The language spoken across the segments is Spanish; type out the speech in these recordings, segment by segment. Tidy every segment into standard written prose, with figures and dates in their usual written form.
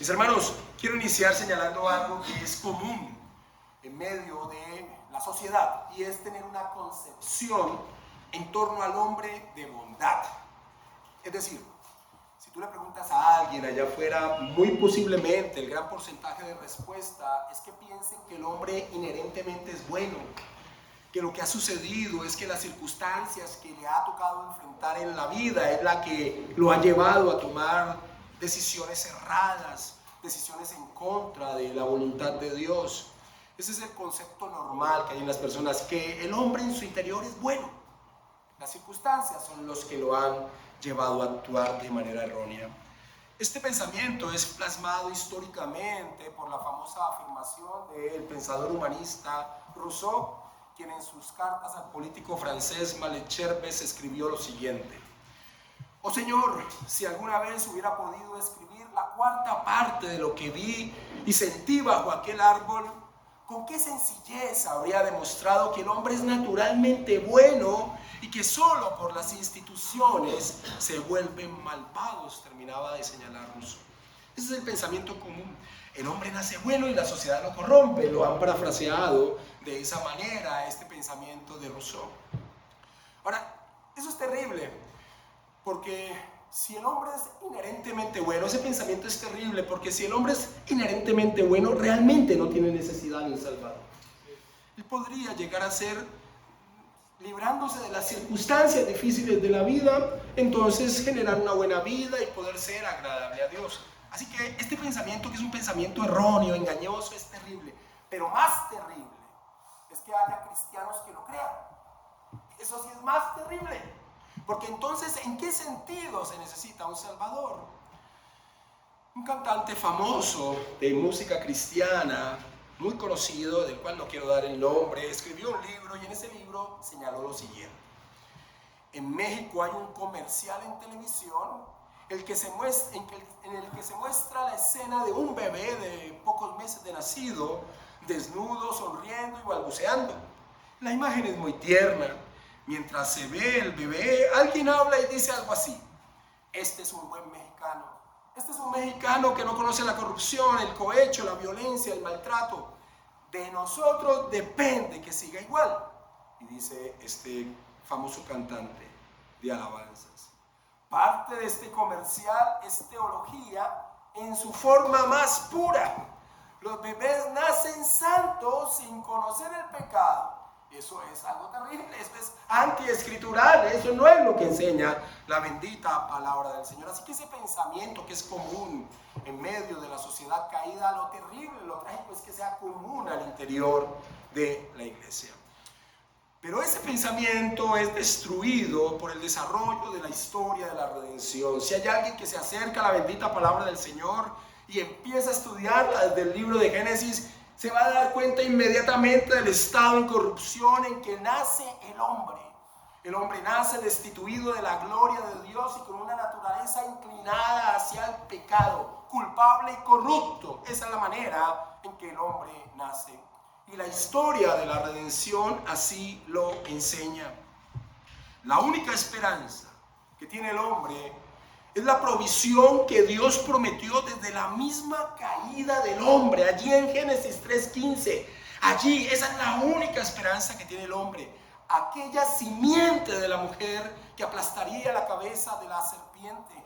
Mis hermanos, quiero iniciar señalando algo que es común en medio de la sociedad, y es tener una concepción en torno al hombre de bondad. Es decir, si tú le preguntas a alguien allá afuera, muy posiblemente el gran porcentaje de respuesta es que piensen que el hombre inherentemente es bueno, que lo que ha sucedido es que las circunstancias que le ha tocado enfrentar en la vida es la que lo ha llevado a tomar decisiones erradas, decisiones en contra de la voluntad de Dios. Ese es el concepto normal que hay en las personas, que el hombre en su interior es bueno. Las circunstancias son los que lo han llevado a actuar de manera errónea. Este pensamiento es plasmado históricamente por la famosa afirmación del pensador humanista Rousseau, quien en sus cartas al político francés Malesherbes escribió lo siguiente: oh Señor, si alguna vez hubiera podido escribir la cuarta parte de lo que vi y sentí bajo aquel árbol, con qué sencillez habría demostrado que el hombre es naturalmente bueno y que solo por las instituciones se vuelven malvados, terminaba de señalar Rousseau. Ese es el pensamiento común. El hombre nace bueno y la sociedad lo corrompe. Lo han parafraseado de esa manera, este pensamiento de Rousseau. Ahora, eso es terrible, porque si el hombre es inherentemente bueno, ese pensamiento es terrible, porque si el hombre es inherentemente bueno, realmente no tiene necesidad de un Salvador. Él podría llegar a ser, librándose de las circunstancias difíciles de la vida, entonces generar una buena vida y poder ser agradable a Dios. Así que este pensamiento, que es un pensamiento erróneo, engañoso, es terrible. Pero más terrible es que haya cristianos que lo crean. Eso sí es más terrible. Porque entonces, ¿en qué sentido se necesita un Salvador? Un cantante famoso de música cristiana, muy conocido, del cual no quiero dar el nombre, escribió un libro y en ese libro señaló lo siguiente: en México hay un comercial en televisión en el que se muestra la escena de un bebé de pocos meses de nacido, desnudo, sonriendo y balbuceando. La imagen es muy tierna. Mientras se ve el bebé, alguien habla y dice algo así: este es un buen mexicano. Este es un mexicano que no conoce la corrupción, el cohecho, la violencia, el maltrato. De nosotros depende que siga igual. Y dice este famoso cantante de alabanzas. Parte de este comercial es teología en su forma más pura. Los bebés nacen santos sin conocer el pecado. Eso es algo terrible, eso es antiescritural, eso no es lo que enseña la bendita palabra del Señor. Así que ese pensamiento que es común en medio de la sociedad caída, lo terrible, lo trágico es que sea común al interior de la iglesia. Pero ese pensamiento es destruido por el desarrollo de la historia de la redención. Si hay alguien que se acerca a la bendita palabra del Señor y empieza a estudiarla desde el libro de Génesis, se va a dar cuenta inmediatamente del estado de corrupción en que nace el hombre. El hombre nace destituido de la gloria de Dios y con una naturaleza inclinada hacia el pecado, culpable y corrupto. Esa es la manera en que el hombre nace. Y la historia de la redención así lo enseña. La única esperanza que tiene el hombre es la provisión que Dios prometió desde la misma caída del hombre, allí en Génesis 3:15. Allí, esa es la única esperanza que tiene el hombre. Aquella simiente de la mujer que aplastaría la cabeza de la serpiente.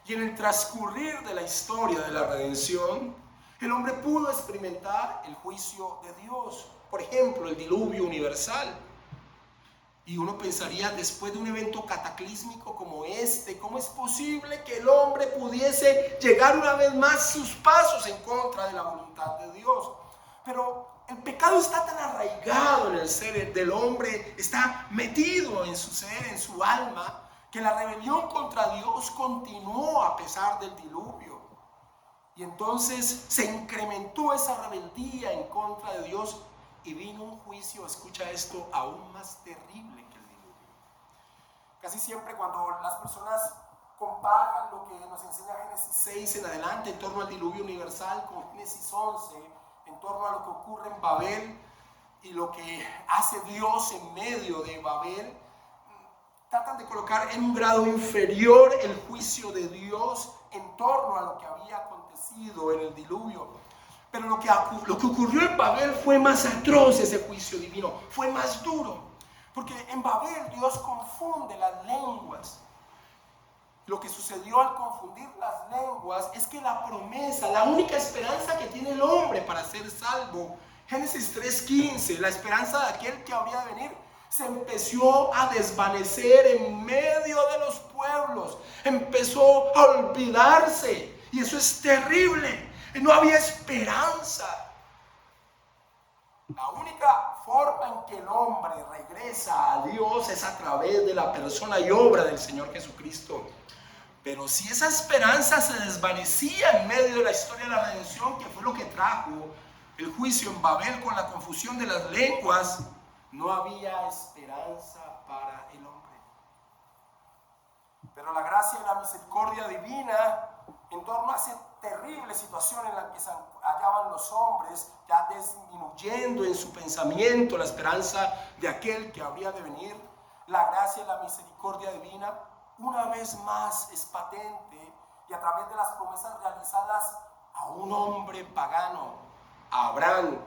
Y en el transcurrir de la historia de la redención, el hombre pudo experimentar el juicio de Dios. Por ejemplo, el diluvio universal. Y uno pensaría, después de un evento cataclísmico como este, ¿cómo es posible que el hombre pudiese llegar una vez más sus pasos en contra de la voluntad de Dios? Pero el pecado está tan arraigado en el ser del hombre, está metido en su ser, en su alma, que la rebelión contra Dios continuó a pesar del diluvio. Y entonces se incrementó esa rebeldía en contra de Dios y vino un juicio, escucha esto, aún más terrible que el diluvio. Casi siempre cuando las personas comparan lo que nos enseña Génesis 6 en adelante en torno al diluvio universal con Génesis 11, en torno a lo que ocurre en Babel y lo que hace Dios en medio de Babel, tratan de colocar en un grado inferior el juicio de Dios en torno a lo que había acontecido en el diluvio. Pero lo que ocurrió en Babel fue más atroz, ese juicio divino, fue más duro. Porque en Babel Dios confunde las lenguas. Lo que sucedió al confundir las lenguas es que la promesa, la única esperanza que tiene el hombre para ser salvo, Génesis 3:15, la esperanza de aquel que habría de venir, se empezó a desvanecer en medio de los pueblos, empezó a olvidarse, y eso es terrible. No había esperanza. La única forma en que el hombre regresa a Dios es a través de la persona y obra del Señor Jesucristo. Pero si esa esperanza se desvanecía en medio de la historia de la redención, que fue lo que trajo el juicio en Babel con la confusión de las lenguas, no había esperanza para el hombre. Pero la gracia y la misericordia divina, en torno a esa terrible situación en la que se hallaban los hombres, ya disminuyendo en su pensamiento la esperanza de aquel que habría de venir, la gracia y la misericordia divina una vez más es patente, y a través de las promesas realizadas a un hombre pagano, a Abraham,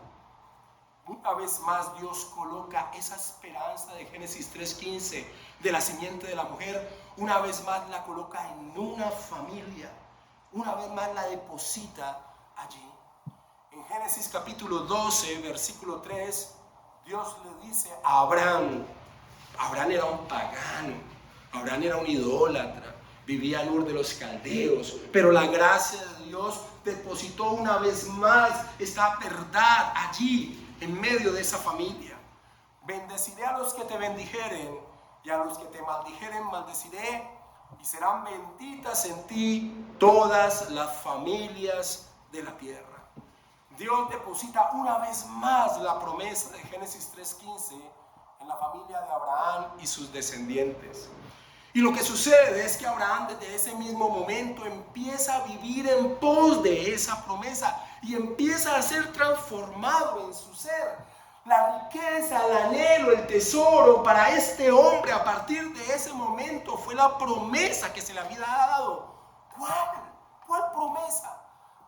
una vez más Dios coloca esa esperanza de Génesis 3:15 de la simiente de la mujer, una vez más la coloca en una familia, una vez más la deposita allí. En Génesis capítulo 12, versículo 3, Dios le dice a Abraham era un pagano, Abraham era un idólatra, vivía en Ur de los Caldeos, pero la gracia de Dios depositó una vez más esta verdad allí, en medio de esa familia. Bendeciré a los que te bendijeren, y a los que te maldijeren maldeciré, y serán benditas en ti todas las familias de la tierra. Dios deposita una vez más la promesa de Génesis 3:15 en la familia de Abraham y sus descendientes. Y lo que sucede es que Abraham desde ese mismo momento empieza a vivir en pos de esa promesa y empieza a ser transformado en su ser. La riqueza, el anhelo, el tesoro para este hombre a partir de ese momento fue la promesa que se le había dado. ¿Cuál promesa?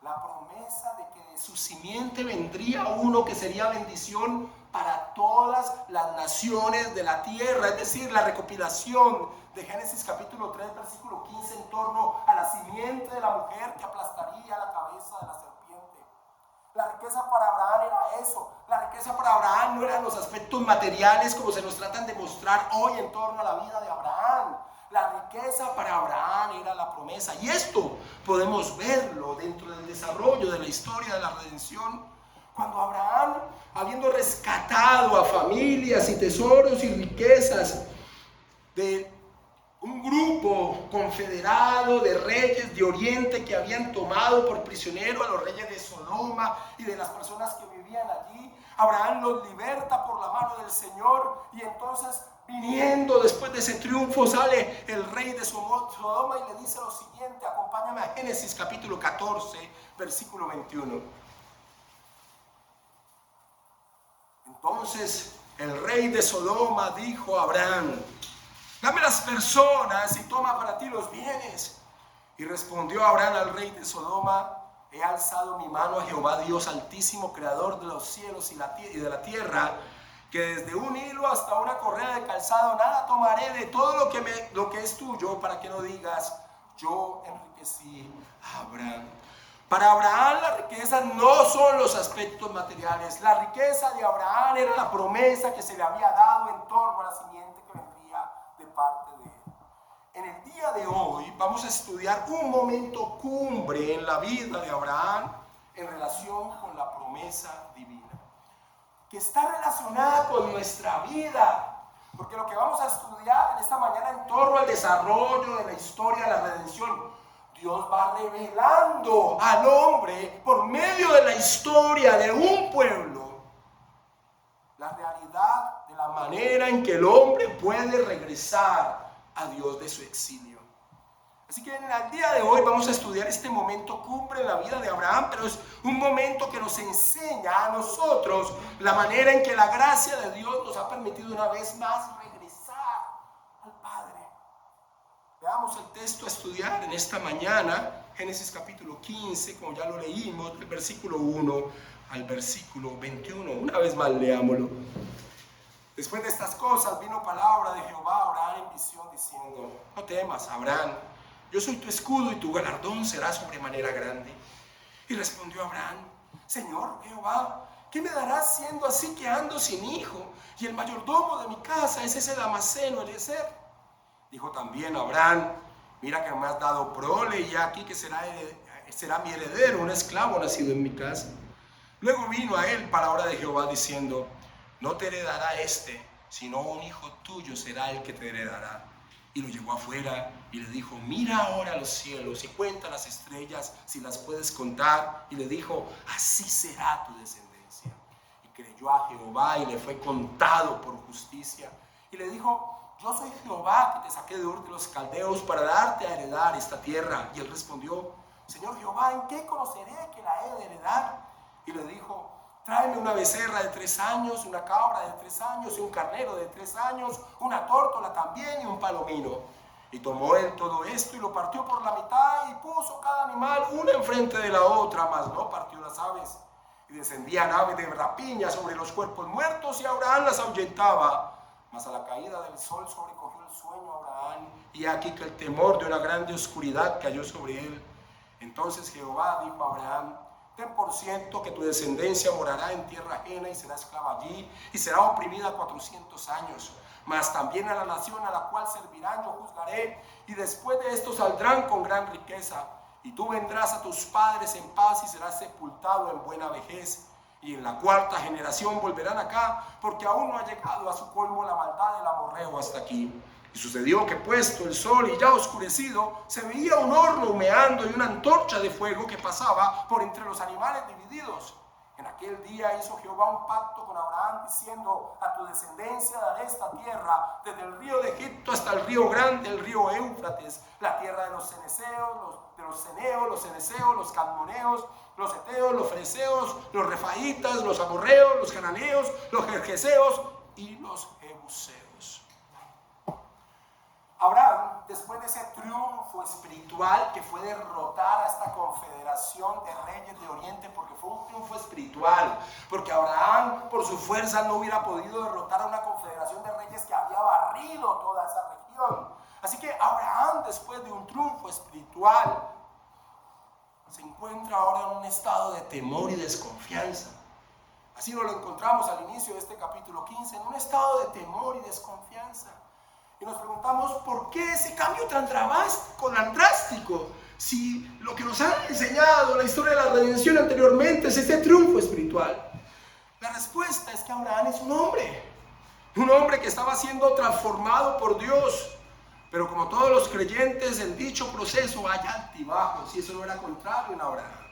La promesa de que de su simiente vendría uno que sería bendición para todas las naciones de la tierra. Es decir, la recopilación de Génesis capítulo 3, versículo 15 en torno a la simiente de la mujer que aplastaría la cabeza de la serpiente. La riqueza para Abraham era eso. La riqueza para Abraham no eran los aspectos materiales como se nos tratan de mostrar hoy en torno a la vida de Abraham. La riqueza para Abraham era la promesa. Y esto podemos verlo dentro del desarrollo de la historia de la redención. Cuando Abraham, habiendo rescatado a familias y tesoros y riquezas de un grupo confederado de reyes de Oriente que habían tomado por prisionero a los reyes de Sodoma y de las personas que vivían allí, Abraham los liberta por la mano del Señor, y entonces, viniendo después de ese triunfo, sale el rey de Sodoma y le dice lo siguiente. Acompáñame a Génesis capítulo 14, versículo 21. Entonces el rey de Sodoma dijo a Abraham: dame las personas y toma para ti los bienes. Y respondió Abraham al rey de Sodoma: he alzado mi mano a Jehová Dios altísimo, creador de los cielos y de la tierra, que desde un hilo hasta una correa de calzado nada tomaré de todo lo que es tuyo, para que no digas: yo enriquecí a Abraham. Para Abraham la riqueza no son los aspectos materiales. La riqueza de Abraham era la promesa que se le había dado en torno a la simiente que vendría de parte de él. En el día de hoy vamos a estudiar un momento cumbre en la vida de Abraham en relación con la promesa divina, que está relacionada con nuestra vida. Porque lo que vamos a estudiar en esta mañana en torno al desarrollo de la historia de la redención, Dios va revelando al hombre por medio de la historia de un pueblo la realidad de la manera en que el hombre puede regresar a Dios de su exilio. Así que en el día de hoy vamos a estudiar este momento cumbre en la vida de Abraham, pero es un momento que nos enseña a nosotros la manera en que la gracia de Dios nos ha permitido una vez más regresar al Padre. Veamos el texto a estudiar en esta mañana. Génesis capítulo 15, como ya lo leímos, del versículo 1 al versículo 21. Una vez más leámoslo. Después de estas cosas vino palabra de Jehová a Abraham en visión diciendo: no temas, Abraham, yo soy tu escudo y tu galardón será sobremanera grande. Y respondió Abraham: Señor Jehová, ¿qué me darás siendo así que ando sin hijo? Y el mayordomo de mi casa es ese Damaseno Eliezer. Dijo también Abraham: mira que me has dado prole, y aquí que será mi heredero, un esclavo nacido en mi casa. Luego vino a él palabra de Jehová diciendo: no te heredará sino un hijo tuyo será el que te heredará. Y lo llevó afuera y le dijo: mira ahora los cielos y cuenta las estrellas si las puedes contar. Y le dijo: así será tu descendencia. Y creyó a Jehová y le fue contado por justicia. Y le dijo: yo soy Jehová que te saqué de Ur de los Caldeos para darte a heredar esta tierra. Y él respondió: Señor Jehová, ¿en qué conoceré que la he de heredar? Y le dijo: tráeme una becerra de 3 años, una cabra de 3 años y un carnero de 3 años, una tórtola también y un palomino. Y tomó él todo esto y lo partió por la mitad y puso cada animal una enfrente de la otra, mas no partió las aves. Y descendían aves de rapiña sobre los cuerpos muertos y Abraham las ahuyentaba. Mas a la caída del sol sobrecogió el sueño a Abraham, y aquí que el temor de una grande oscuridad cayó sobre él. Entonces Jehová dijo a Abraham: ten por cierto que tu descendencia morará en tierra ajena y será esclava allí, y será oprimida 400 años. Mas también a la nación a la cual servirán yo juzgaré, y después de esto saldrán con gran riqueza. Y tú vendrás a tus padres en paz y serás sepultado en buena vejez. Y en la 4ª generación volverán acá, porque aún no ha llegado a su colmo la maldad del amorreo hasta aquí. Y sucedió que puesto el sol y ya oscurecido, se veía un horno humeando y una antorcha de fuego que pasaba por entre los animales divididos. En aquel día hizo Jehová un pacto con Abraham, diciendo: a tu descendencia daré esta tierra, desde el río de Egipto hasta el río grande, el río Éufrates, la tierra de los ceneos, los ceneseos, los cadmoneos, los heteos, los fereceos, los refaitas, los amorreos, los cananeos, los gergeseos y los jebuseos. Abraham, después de ese triunfo espiritual que fue derrotar a esta confederación de reyes de Oriente, porque fue un triunfo espiritual, porque Abraham por su fuerza no hubiera podido derrotar a una confederación de reyes que había barrido toda esa región. Así que Abraham, después de un triunfo espiritual, se encuentra ahora en un estado de temor y desconfianza. Así nos lo encontramos al inicio de este capítulo 15, en un estado de temor y desconfianza. Y nos preguntamos: ¿por qué ese cambio tan drástico? Si lo que nos han enseñado la historia de la redención anteriormente es ese triunfo espiritual. La respuesta es que Abraham es un hombre que estaba siendo transformado por Dios. Pero como todos los creyentes, en dicho proceso hay altibajos, y eso no era contrario en Abraham.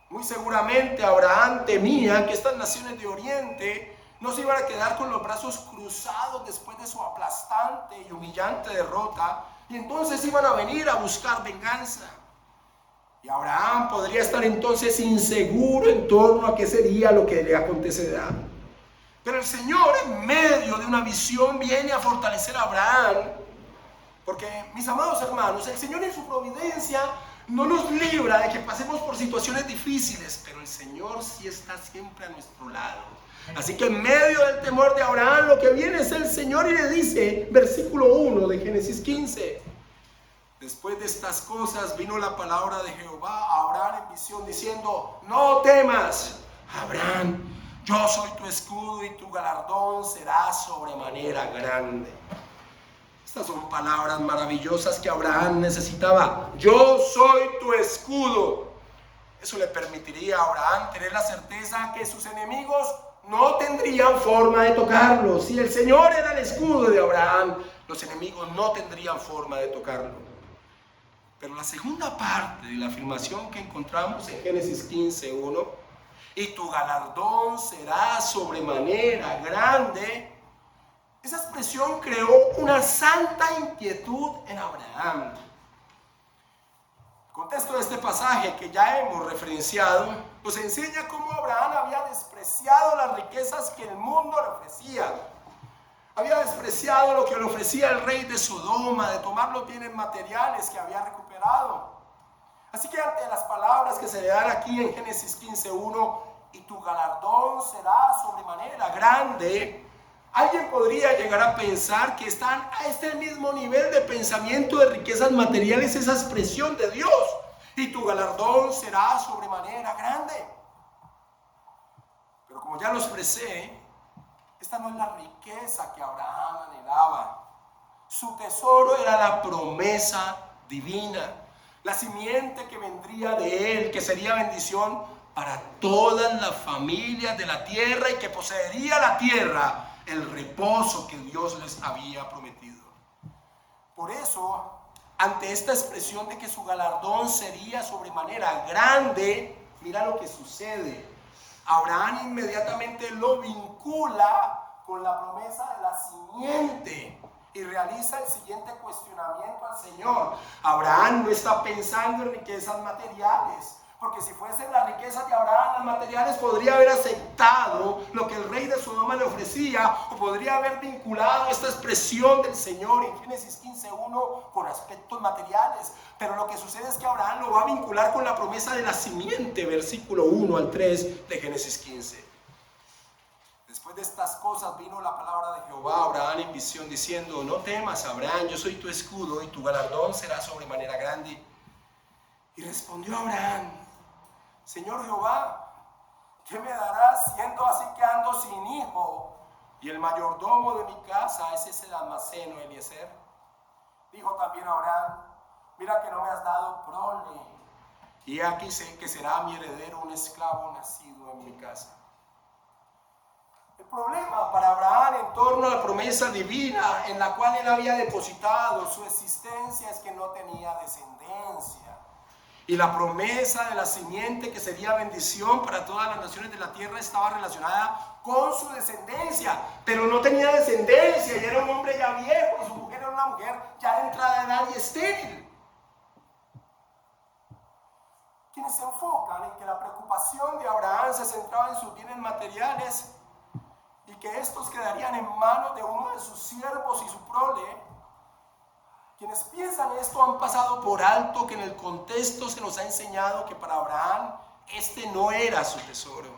Muy seguramente Abraham temía que estas naciones de Oriente no se iban a quedar con los brazos cruzados después de su aplastante y humillante derrota, y entonces iban a venir a buscar venganza. Y Abraham podría estar entonces inseguro en torno a qué sería lo que le acontecerá. Pero el Señor, en medio de una visión, viene a fortalecer a Abraham. Porque, mis amados hermanos, el Señor en su providencia no nos libra de que pasemos por situaciones difíciles, pero el Señor sí está siempre a nuestro lado. Así que en medio del temor de Abraham, lo que viene es el Señor y le dice, versículo 1 de Génesis 15: después de estas cosas vino la palabra de Jehová a Abraham en visión diciendo: no temas, Abraham, yo soy tu escudo y tu galardón será sobremanera grande. Estas son palabras maravillosas que Abraham necesitaba. Yo soy tu escudo. Eso le permitiría a Abraham tener la certeza que sus enemigos no tendrían forma de tocarlo. Si el Señor era el escudo de Abraham, los enemigos no tendrían forma de tocarlo. Pero la segunda parte de la afirmación que encontramos en Génesis 15:1, y tu galardón será sobremanera grande, esa expresión creó una santa inquietud en Abraham. El contexto de este pasaje que ya hemos referenciado nos enseña cómo Abraham había despreciado las riquezas que el mundo le ofrecía. Había despreciado lo que le ofrecía el rey de Sodoma, de tomar los bienes materiales que había recuperado. Así que ante las palabras que se le dan aquí en Génesis 15:1, y tu galardón será sobremanera grande, alguien podría llegar a pensar que están a este mismo nivel de pensamiento de riquezas materiales, esa expresión de Dios, y tu galardón será sobremanera grande. Pero como ya lo expresé, esta no es la riqueza que Abraham anhelaba. Su tesoro era la promesa divina, la simiente que vendría de él, que sería bendición para todas las familias de la tierra y que poseería la tierra, el reposo que Dios les había prometido. Por eso, ante esta expresión de que su galardón sería sobremanera grande, mira lo que sucede. Abraham inmediatamente lo vincula con la promesa de la simiente y realiza el siguiente cuestionamiento al Señor. Abraham no está pensando en riquezas materiales, porque si fuesen las riquezas de Abraham las materiales, podría haber aceptado lo que el rey de Sodoma le ofrecía, o podría haber vinculado esta expresión del Señor en Génesis 15:1 con aspectos materiales. Pero lo que sucede es que Abraham lo va a vincular con la promesa de la simiente, versículo 1 al 3 de Génesis 15. Después de estas cosas vino la palabra de Jehová a Abraham en visión diciendo: no temas, Abraham, yo soy tu escudo y tu galardón será sobremanera grande. Y respondió Abraham: Señor Jehová, ¿qué me darás siendo así que ando sin hijo? Y el mayordomo de mi casa es ese Damaseno Eliezer. Dijo también Abraham: mira que no me has dado prole, y aquí sé que será mi heredero un esclavo nacido en mi casa. El problema para Abraham en torno a la promesa divina en la cual él había depositado su existencia es que no tenía descendencia. Y la promesa de la simiente que sería bendición para todas las naciones de la tierra estaba relacionada con su descendencia, pero no tenía descendencia y era un hombre ya viejo y su mujer era una mujer ya de entrada de edad y estéril. Quienes se enfocan en que la preocupación de Abraham se centraba en sus bienes materiales y que estos quedarían en manos de uno de sus siervos y su prole, quienes piensan esto han pasado por alto que en el contexto se nos ha enseñado que para Abraham este no era su tesoro.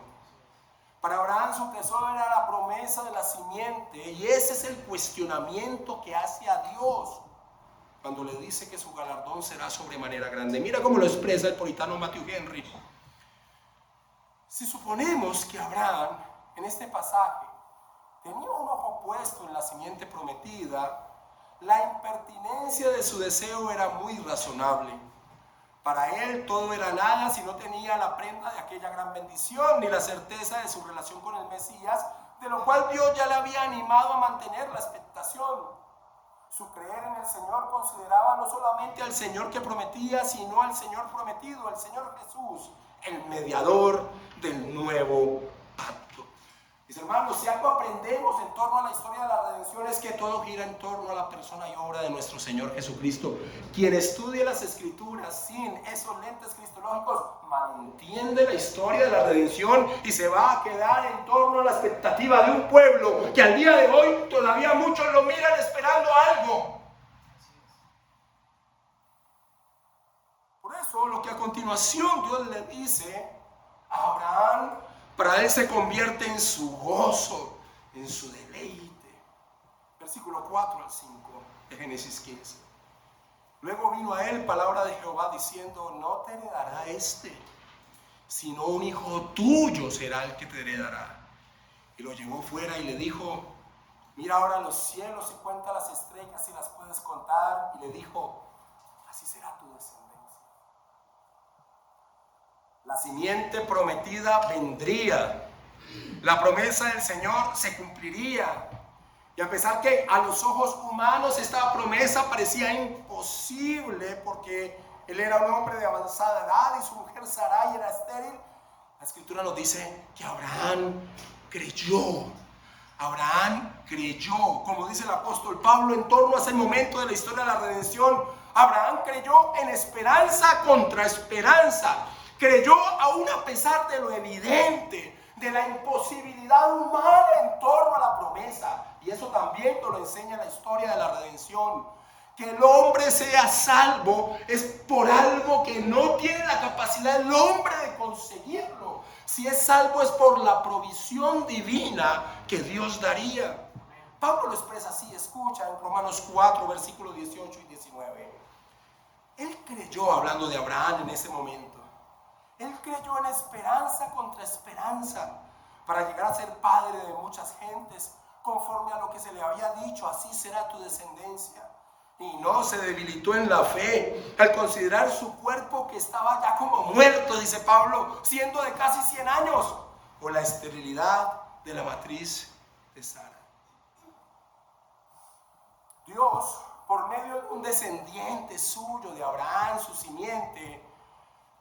Para Abraham su tesoro era la promesa de la simiente, y ese es el cuestionamiento que hace a Dios cuando le dice que su galardón será sobremanera grande. Mira cómo lo expresa el puritano Matthew Henry. Si suponemos que Abraham en este pasaje tenía un ojo puesto en la simiente prometida, la impertinencia de su deseo era muy razonable. Para él todo era nada si no tenía la prenda de aquella gran bendición, ni la certeza de su relación con el Mesías, de lo cual Dios ya le había animado a mantener la expectación. Su creer en el Señor consideraba no solamente al Señor que prometía, sino al Señor prometido, al Señor Jesús, el mediador del nuevo pacto. Mis hermanos, si algo aprendemos en torno a la historia de la redención es que todo gira en torno a la persona y obra de nuestro Señor Jesucristo. Quien estudie las Escrituras sin esos lentes cristológicos malentiende la historia de la redención y se va a quedar en torno a la expectativa de un pueblo que al día de hoy todavía muchos lo miran esperando algo. Por eso lo que a continuación Dios le dice a Abraham, para él se convierte en su gozo, en su deleite. Versículo 4 al 5 de Génesis 15. Luego vino a él palabra de Jehová diciendo: no te heredará sino un hijo tuyo será el que te heredará. Y lo llevó fuera y le dijo: mira ahora los cielos y cuenta las estrellas si las puedes contar. Y le dijo: así será tu descendencia. La simiente prometida vendría. La promesa del Señor se cumpliría. Y a pesar que a los ojos humanos esta promesa parecía imposible porque él era un hombre de avanzada edad y su mujer Sarai era estéril, la Escritura nos dice que Abraham creyó. Abraham creyó, como dice el apóstol Pablo en torno a ese momento de la historia de la redención. Abraham creyó en esperanza contra esperanza. Creyó aún a pesar de lo evidente, de la imposibilidad humana en torno a la promesa. Y eso también nos lo enseña la historia de la redención. Que el hombre sea salvo es por algo que no tiene la capacidad el hombre de conseguirlo. Si es salvo es por la provisión divina que Dios daría. Pablo lo expresa así, escucha en Romanos 4, versículos 18 y 19. Él creyó, hablando de Abraham en ese momento, él creyó en esperanza contra esperanza para llegar a ser padre de muchas gentes, conforme a lo que se le había dicho, así será tu descendencia. Y no se debilitó en la fe al considerar su cuerpo que estaba ya como muerto, dice Pablo, siendo de casi 100 años, por la esterilidad de la matriz de Sara. Dios, por medio de un descendiente suyo, de Abraham, su simiente,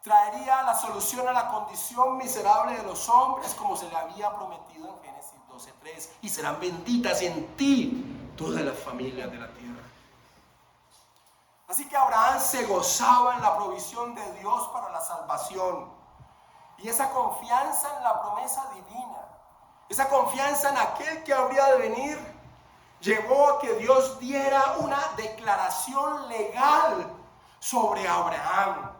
traería la solución a la condición miserable de los hombres, como se le había prometido en Génesis 12:3, y serán benditas en ti todas las familias de la tierra. Así que Abraham se gozaba en la provisión de Dios para la salvación, y esa confianza en la promesa divina, esa confianza en aquel que habría de venir, llevó a que Dios diera una declaración legal sobre Abraham.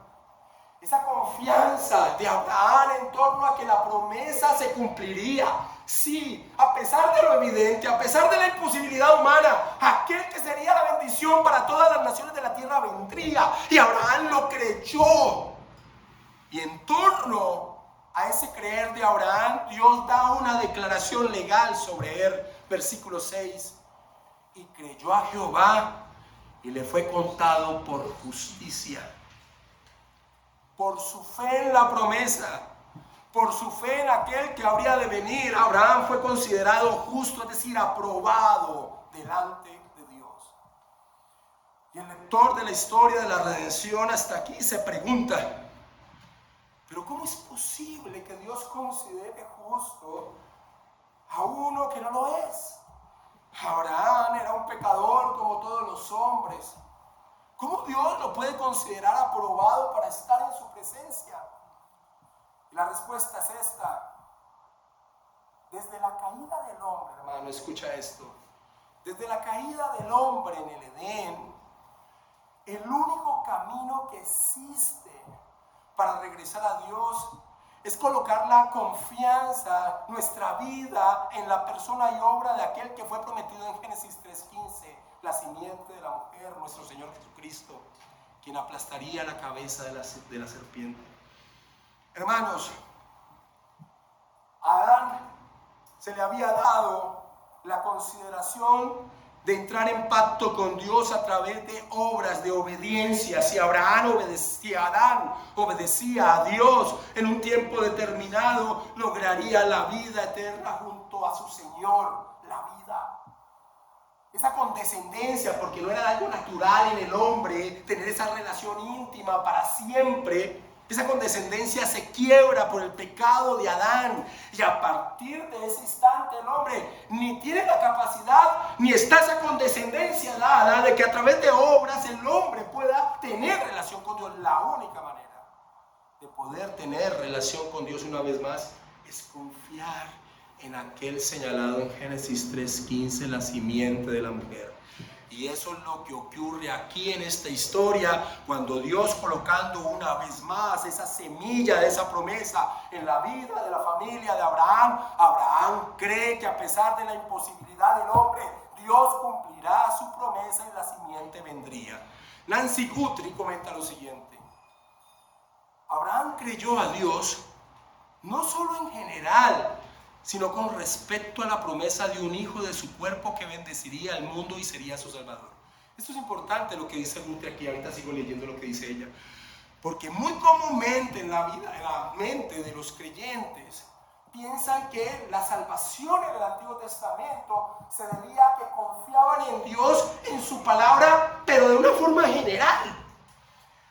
Esa confianza de Abraham en torno a que la promesa se cumpliría. Sí, a pesar de lo evidente, a pesar de la imposibilidad humana, aquel que sería la bendición para todas las naciones de la tierra vendría. Y Abraham lo creyó. Y en torno a ese creer de Abraham, Dios da una declaración legal sobre él. Versículo 6. Y creyó a Jehová y le fue contado por justicia. Por su fe en la promesa, por su fe en aquel que habría de venir, Abraham fue considerado justo, es decir, aprobado delante de Dios. Y el lector de la historia de la redención hasta aquí se pregunta, pero ¿cómo es posible que Dios considere justo a uno que no lo es? Abraham era un pecador como todos los hombres. ¿Cómo Dios lo puede considerar aprobado para estar en su presencia? Y la respuesta es esta. Desde la caída del hombre, hermano, escucha esto. Desde la caída del hombre en el Edén, el único camino que existe para regresar a Dios es colocar la confianza, nuestra vida, en la persona y obra de aquel que fue prometido en Génesis 3:15, la simiente de la mujer, nuestro Señor Jesucristo, quien aplastaría la cabeza de la serpiente. Hermanos, a Adán se le había dado la consideración de entrar en pacto con Dios a través de obras de obediencia. Si Adán obedecía a Dios en un tiempo determinado, lograría la vida eterna junto a su Señor, la vida. Esa condescendencia, porque no era algo natural en el hombre tener esa relación íntima para siempre. Esa condescendencia se quiebra por el pecado de Adán, y a partir de ese instante el hombre ni tiene la capacidad ni está esa condescendencia dada de que a través de obras el hombre pueda tener relación con Dios. La única manera de poder tener relación con Dios una vez más es confiar en aquel señalado en Génesis 3:15, la simiente de la mujer. Y eso es lo que ocurre aquí en esta historia, cuando Dios, colocando una vez más esa semilla de esa promesa en la vida de la familia de Abraham, Abraham cree que a pesar de la imposibilidad del hombre, Dios cumplirá su promesa y la simiente vendría. Nancy Guthrie comenta lo siguiente: Abraham creyó a Dios no solo en general, sino con respecto a la promesa de un hijo de su cuerpo que bendeciría al mundo y sería su salvador. Esto es importante lo que dice Guthrie aquí. Ahorita sigo leyendo lo que dice ella, porque muy comúnmente en la mente de los creyentes piensan que la salvación en el Antiguo Testamento se debía a que confiaban en Dios, en su palabra, pero de una forma general.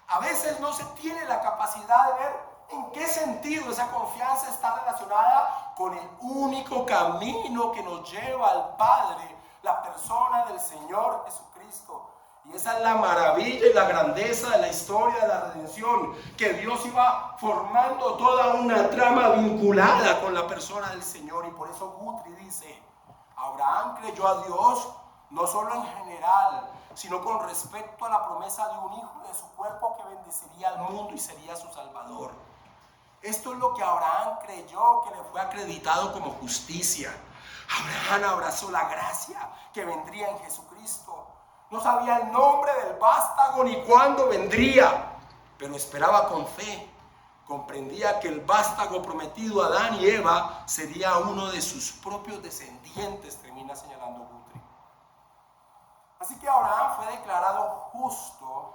A veces no se tiene la capacidad de ver en qué sentido esa confianza está relacionada con el único camino que nos lleva al Padre, la persona del Señor Jesucristo. Y esa es la maravilla y la grandeza de la historia de la redención, que Dios iba formando toda una trama vinculada con la persona del Señor. Y por eso Guthrie dice: Abraham creyó a Dios no solo en general, sino con respecto a la promesa de un hijo de su cuerpo que bendeciría al mundo y sería su salvador. Esto es lo que Abraham creyó, que le fue acreditado como justicia. Abraham abrazó la gracia que vendría en Jesucristo. No sabía el nombre del vástago ni cuándo vendría, pero esperaba con fe. Comprendía que el vástago prometido a Adán y Eva sería uno de sus propios descendientes, termina señalando Guthrie. Así que Abraham fue declarado justo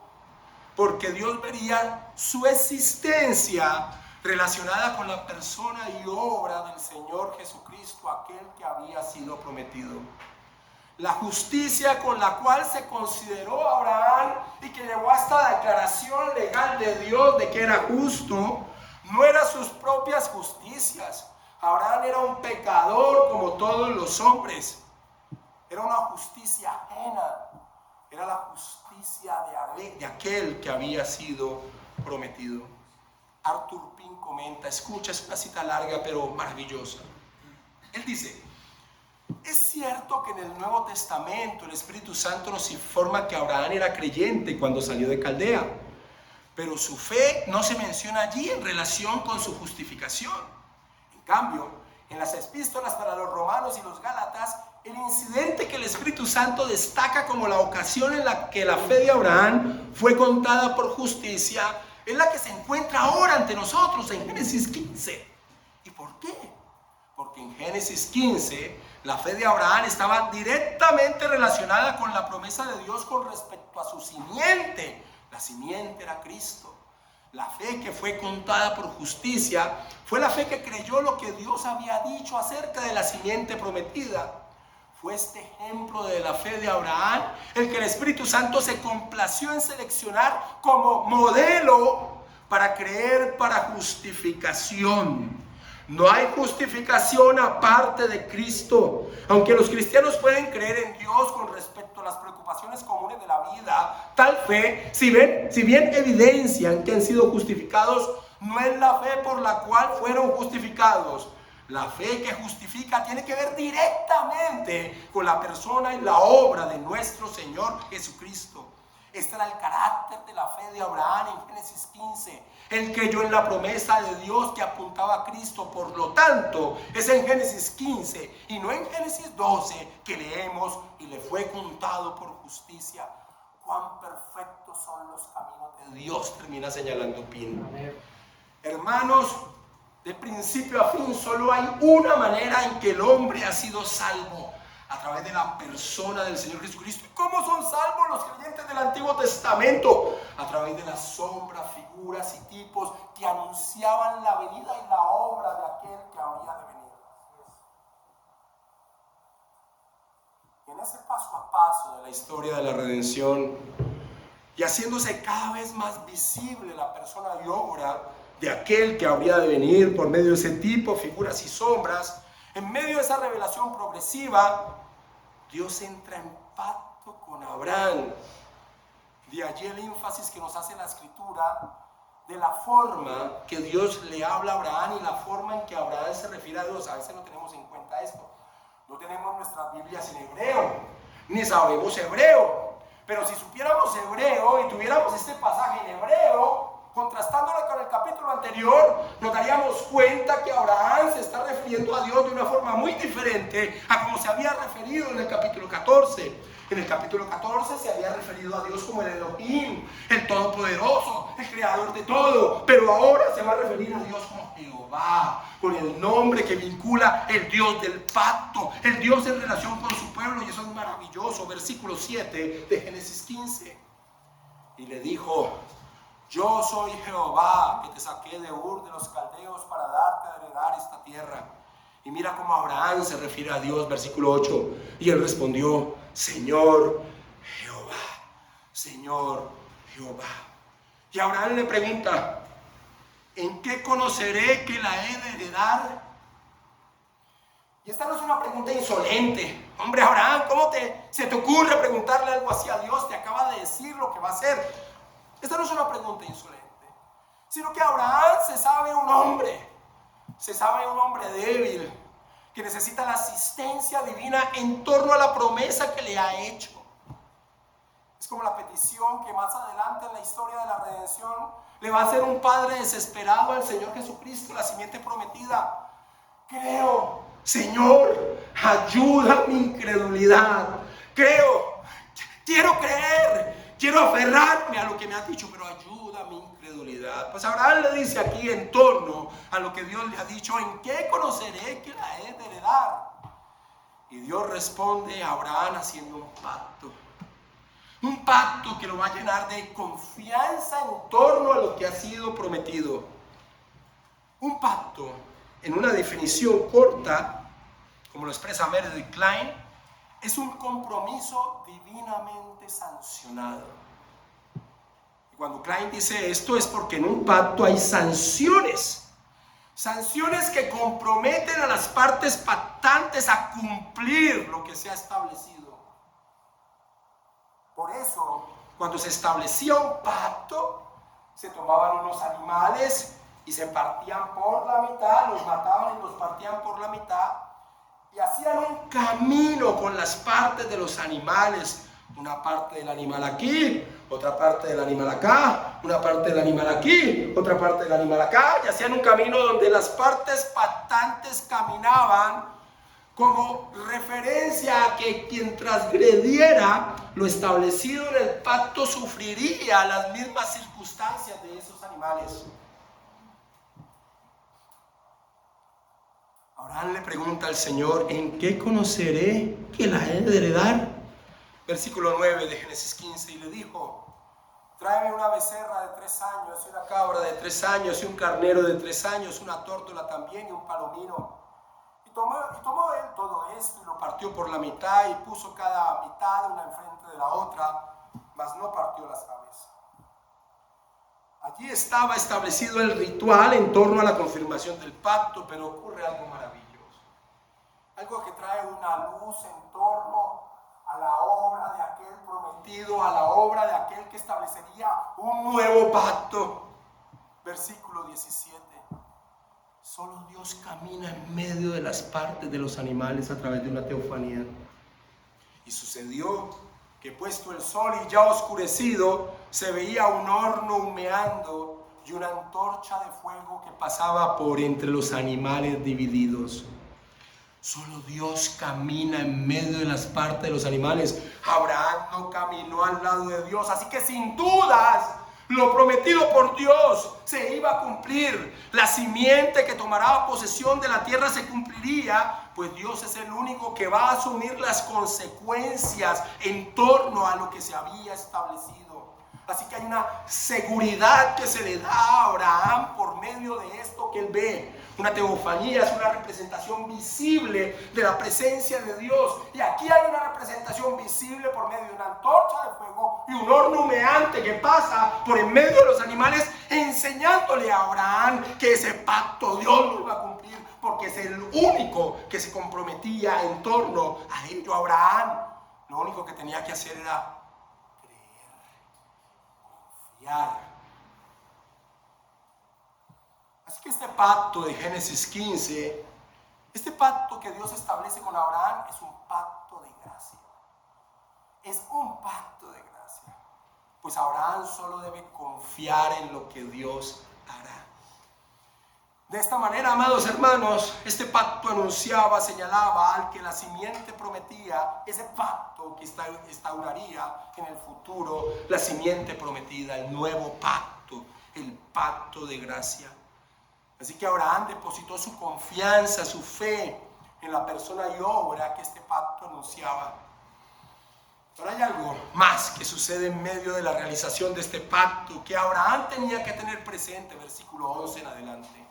porque Dios vería su existencia relacionada con la persona y obra del Señor Jesucristo, aquel que había sido prometido. La justicia con la cual se consideró a Abraham y que llevó a esta declaración legal de Dios de que era justo, no eran sus propias justicias. Abraham era un pecador como todos los hombres. Era una justicia ajena. Era la justicia de aquel que había sido prometido. Arthur Pink comenta, escucha, es una cita larga pero maravillosa. Él dice: es cierto que en el Nuevo Testamento el Espíritu Santo nos informa que Abraham era creyente cuando salió de Caldea, pero su fe no se menciona allí en relación con su justificación. En cambio, en las epístolas para los romanos y los gálatas, el incidente que el Espíritu Santo destaca como la ocasión en la que la fe de Abraham fue contada por justicia es la que se encuentra ahora ante nosotros en Génesis 15. ¿Y por qué? Porque en Génesis 15 la fe de Abraham estaba directamente relacionada con la promesa de Dios con respecto a su simiente. La simiente era Cristo. La fe que fue contada por justicia fue la fe que creyó lo que Dios había dicho acerca de la simiente prometida. Fue este ejemplo de la fe de Abraham el que el Espíritu Santo se complació en seleccionar como modelo para creer para justificación. No hay justificación aparte de Cristo. Aunque los cristianos pueden creer en Dios con respecto a las preocupaciones comunes de la vida, tal fe, si bien evidencian que han sido justificados, no es la fe por la cual fueron justificados. La fe que justifica tiene que ver directamente con la persona y la obra de nuestro Señor Jesucristo. Este era el carácter de la fe de Abraham en Génesis 15. Él creyó en la promesa de Dios que apuntaba a Cristo. Por lo tanto, es en Génesis 15 y no en Génesis 12 que leemos y le fue contado por justicia. Cuán perfectos son los caminos de Dios, termina señalando Pino. Hermanos, de principio a fin solo hay una manera en que el hombre ha sido salvo: a través de la persona del Señor Jesucristo. ¿Cómo son salvos los creyentes del Antiguo Testamento? A través de las sombras, figuras y tipos que anunciaban la venida y la obra de aquel que había de venir. Y en ese paso a paso de la historia de la redención, y haciéndose cada vez más visible la persona y obra de aquel que habría de venir por medio de ese tipo, figuras y sombras, en medio de esa revelación progresiva, Dios entra en pacto con Abraham. De allí el énfasis que nos hace la Escritura de la forma que Dios le habla a Abraham y la forma en que Abraham se refiere a Dios. A veces no tenemos en cuenta esto. No tenemos nuestras Biblias en hebreo, ni sabemos hebreo. Pero si supiéramos hebreo y tuviéramos este pasaje en hebreo, contrastándolo con el capítulo anterior, nos daríamos cuenta que Abraham se está refiriendo a Dios de una forma muy diferente a como se había referido en el capítulo 14. En el capítulo 14 se había referido a Dios como el Elohim, el Todopoderoso, el Creador de todo. Pero ahora se va a referir a Dios como Jehová, con el nombre que vincula el Dios del pacto, el Dios en relación con su pueblo. Y eso es maravilloso. Versículo 7 de Génesis 15. Y le dijo: yo soy Jehová que te saqué de Ur de los Caldeos para darte a heredar esta tierra. Y mira cómo Abraham se refiere a Dios, versículo 8. Y él respondió: Señor Jehová, Señor Jehová. Y Abraham le pregunta: ¿en qué conoceré que la he de heredar? Y esta no es una pregunta insolente. Hombre, Abraham, ¿cómo se te ocurre preguntarle algo así a Dios? Te acaba de decir lo que va a hacer. Esta no es una pregunta insolente, sino que Abraham se sabe un hombre débil, que necesita la asistencia divina en torno a la promesa que le ha hecho. Es como la petición que más adelante en la historia de la redención le va a hacer un padre desesperado al Señor Jesucristo, la simiente prometida. Creo, Señor, ayuda mi incredulidad. Creo, quiero creer, quiero aferrarme a lo que me has dicho, pero ayuda mi incredulidad. Pues Abraham le dice aquí, en torno a lo que Dios le ha dicho: ¿en qué conoceré que la he de heredar? Y Dios responde a Abraham haciendo un pacto. Un pacto que lo va a llenar de confianza en torno a lo que ha sido prometido. Un pacto, en una definición corta, como lo expresa Meredith Kline, es un compromiso divinamente sancionado. Y cuando Kline dice esto es porque en un pacto hay sanciones. Sanciones que comprometen a las partes pactantes a cumplir lo que se ha establecido. Por eso, cuando se establecía un pacto, se tomaban unos animales y se partían por la mitad, los mataban y los partían por la mitad, y hacían un camino con las partes de los animales. Una parte del animal aquí, otra parte del animal acá, una parte del animal aquí, otra parte del animal acá, y hacían un camino donde las partes pactantes caminaban como referencia a que quien transgrediera lo establecido en el pacto sufriría las mismas circunstancias de esos animales. Abraham le pregunta al Señor: ¿en qué conoceré que la he de heredar? Versículo 9 de Génesis 15, y le dijo: tráeme una becerra de 3 años, y una cabra de 3 años, y un carnero de 3 años, una tórtola también, y un palomino. Y tomó él todo esto y lo partió por la mitad, y puso cada mitad una enfrente de la otra, mas no partió las aves. Allí estaba establecido el ritual en torno a la confirmación del pacto, pero ocurre algo maravilloso. Algo que trae una luz en torno a la obra de aquel prometido, a la obra de aquel que establecería un nuevo pacto. Versículo 17. Solo Dios camina en medio de las partes de los animales a través de una teofanía. Y sucedió que, puesto el sol y ya oscurecido, se veía un horno humeando y una antorcha de fuego que pasaba por entre los animales divididos. Solo Dios camina en medio de las partes de los animales. Abraham no caminó al lado de Dios, así que sin dudas lo prometido por Dios se iba a cumplir. La simiente que tomará posesión de la tierra se cumpliría, pues Dios es el único que va a asumir las consecuencias en torno a lo que se había establecido. Así que hay una seguridad que se le da a Abraham por medio de esto que él ve. Una teofanía es una representación visible de la presencia de Dios. Y aquí hay una representación visible por medio de una antorcha de fuego y un horno humeante que pasa por en medio de los animales, enseñándole a Abraham que ese pacto Dios lo iba a cumplir, porque es el único que se comprometía en torno a ello. Abraham lo único que tenía que hacer era creer, confiar. Así que este pacto de Génesis 15, este pacto que Dios establece con Abraham, es un pacto de gracia. Es un pacto de gracia. Pues Abraham solo debe confiar en lo que Dios hará. De esta manera, amados hermanos, este pacto anunciaba, señalaba al que la simiente prometía, ese pacto que instauraría en el futuro la simiente prometida, el nuevo pacto, el pacto de gracia. Así que Abraham depositó su confianza, su fe en la persona y obra que este pacto anunciaba. Pero hay algo más que sucede en medio de la realización de este pacto que Abraham tenía que tener presente, versículo 11 en adelante.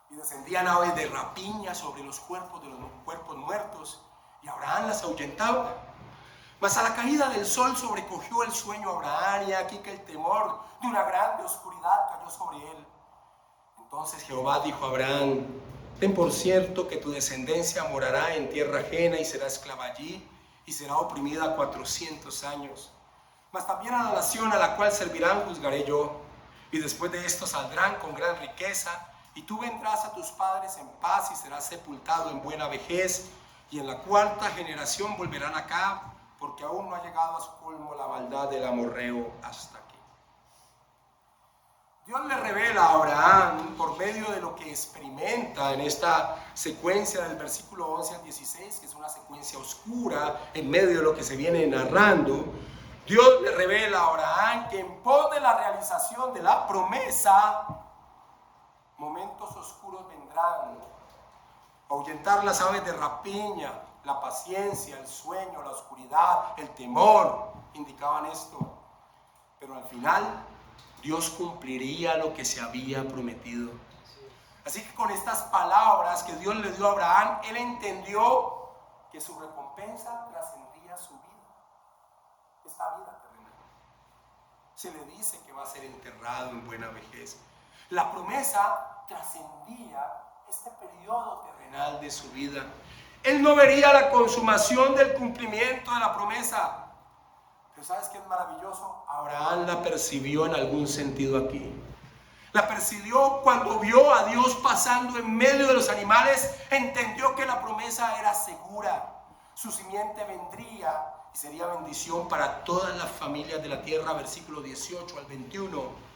Y descendían aves de rapiña sobre los cuerpos de los cuerpos muertos, y Abraham las ahuyentaba. Mas a la caída del sol sobrecogió el sueño a Abraham, y aquí que el temor de una grande oscuridad cayó sobre él. Entonces Jehová dijo a Abraham: ten por cierto que tu descendencia morará en tierra ajena y será esclava allí, y será oprimida 400 años. Mas también a la nación a la cual servirán juzgaré yo, y después de esto saldrán con gran riqueza, y tú vendrás a tus padres en paz y serás sepultado en buena vejez, y en la 4ª generación volverán acá, porque aún no ha llegado a su colmo la maldad del amorreo hasta aquí. Dios le revela a Abraham por medio de lo que experimenta en esta secuencia del versículo 11 al 16, que es una secuencia oscura en medio de lo que se viene narrando. Dios le revela a Abraham que en pos de la realización de la promesa, momentos oscuros vendrán. Ahuyentar las aves de rapiña, la paciencia, el sueño, la oscuridad, el temor, indicaban esto. Pero al final, Dios cumpliría lo que se había prometido. Así que con estas palabras que Dios le dio a Abraham, él entendió que su recompensa trascendía su vida, esta vida terrenal. Se le dice que va a ser enterrado en buena vejez. La promesa trascendía este periodo terrenal de su vida. Él no vería la consumación del cumplimiento de la promesa. Pero ¿sabes qué es maravilloso? Abraham la percibió en algún sentido aquí. La percibió cuando vio a Dios pasando en medio de los animales. Entendió que la promesa era segura. Su simiente vendría y sería bendición para todas las familias de la tierra. Versículo 18 al 21.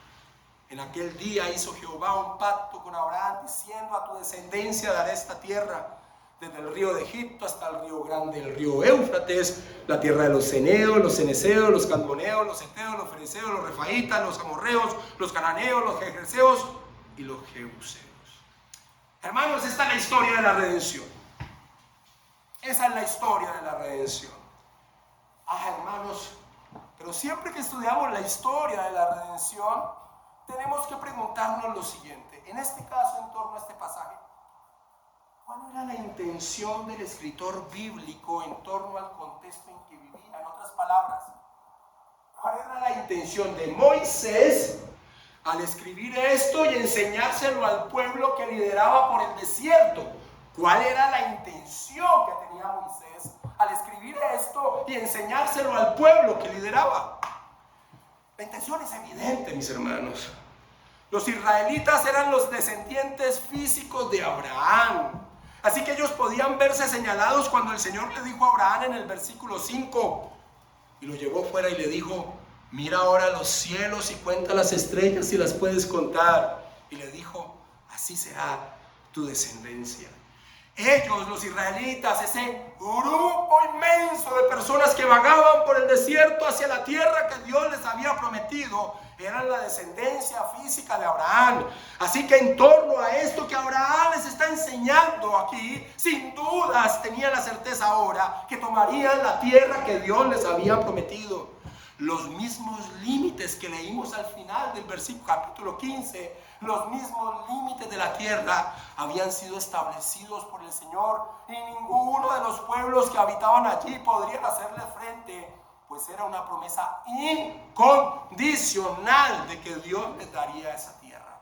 En aquel día hizo Jehová un pacto con Abraham, diciendo: a tu descendencia daré esta tierra, desde el río de Egipto hasta el río grande, el río Éufrates, la tierra de los ceneos, los ceneseos, los cadmoneos, los heteos, los fereceos, los refaitas, los amorreos, los cananeos, los gergeseos y los jebuseos. Hermanos, esta es la historia de la redención. Esa es la historia de la redención. Hermanos, pero siempre que estudiamos la historia de la redención, tenemos que preguntarnos lo siguiente. En este caso, en torno a este pasaje, ¿cuál era la intención del escritor bíblico en torno al contexto en que vivía? En otras palabras, ¿cuál era la intención de Moisés al escribir esto y enseñárselo al pueblo que lideraba por el desierto? ¿Cuál era la intención que tenía Moisés al escribir esto y enseñárselo al pueblo que lideraba? La intención es evidente, mis hermanos. Los israelitas eran los descendientes físicos de Abraham. Así que ellos podían verse señalados cuando el Señor le dijo a Abraham en el versículo 5, y lo llevó fuera y le dijo: mira ahora los cielos y cuenta las estrellas si las puedes contar. Y le dijo: así será tu descendencia. Ellos, los israelitas, ese grupo inmenso de personas que vagaban por el desierto hacia la tierra que Dios les había prometido, eran la descendencia física de Abraham. Así que en torno a esto que Abraham les está enseñando aquí, sin dudas tenían la certeza ahora que tomarían la tierra que Dios les había prometido. Los mismos límites que leímos al final del versículo capítulo 15, los mismos límites de la tierra habían sido establecidos por el Señor, y ninguno de los pueblos que habitaban allí podrían hacerle frente, pues era una promesa incondicional de que Dios les daría esa tierra.